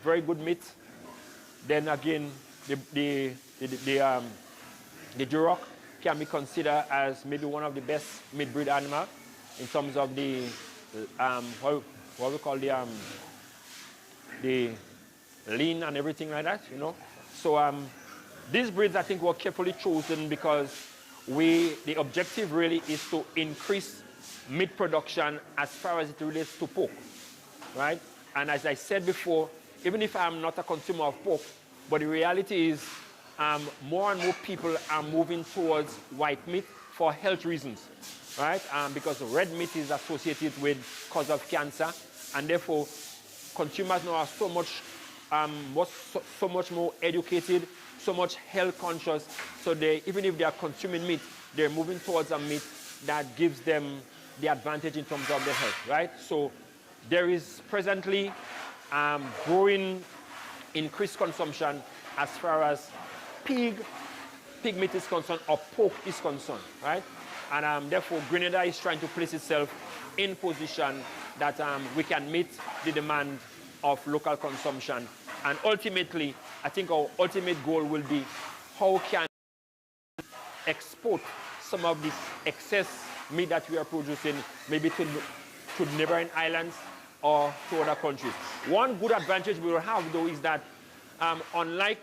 Very good meat. Then again, the Duroc can be considered as maybe one of the best meat breed animal in terms of the what we call the lean and everything like that, you know. So these breeds, I think, were carefully chosen because the objective really is to increase meat production as far as it relates to pork, right? And as I said before, even if I'm not a consumer of pork, but the reality is more and more people are moving towards white meat for health reasons, right? Because red meat is associated with cause of cancer, and therefore consumers now are so much so much more educated, so much health conscious. So they, even if they are consuming meat, they're moving towards a meat that gives them the advantage in terms of their health, right? So there is presently growing increased consumption as far as pig meat is concerned or pork is concerned, right? And therefore Grenada is trying to place itself in position that we can meet the demand of local consumption. And ultimately, I think our ultimate goal will be how can we export some of this excess meat that we are producing maybe to neighboring islands or to other countries. One good advantage we will have though is that unlike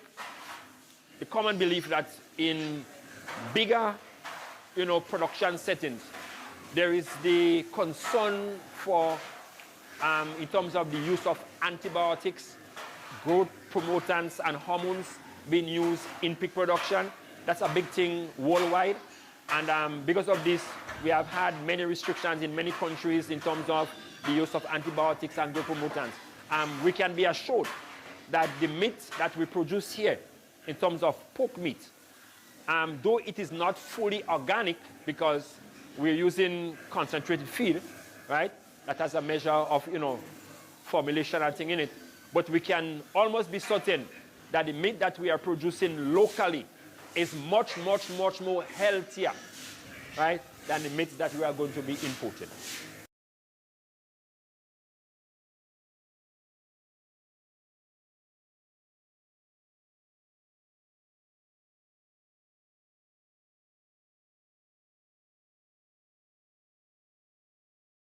the common belief that in bigger production settings, there is the concern for in terms of the use of antibiotics, growth promotants and hormones being used in pig production. That's a big thing worldwide. And because of this, we have had many restrictions in many countries in terms of the use of antibiotics and growth promotants. We can be assured that the meat that we produce here, in terms of pork meat, though it is not fully organic because we're using concentrated feed, right? That has a measure of, formulation and thing in it. But we can almost be certain that the meat that we are producing locally is much, much, much more healthier, right, than the meat that we are going to be importing.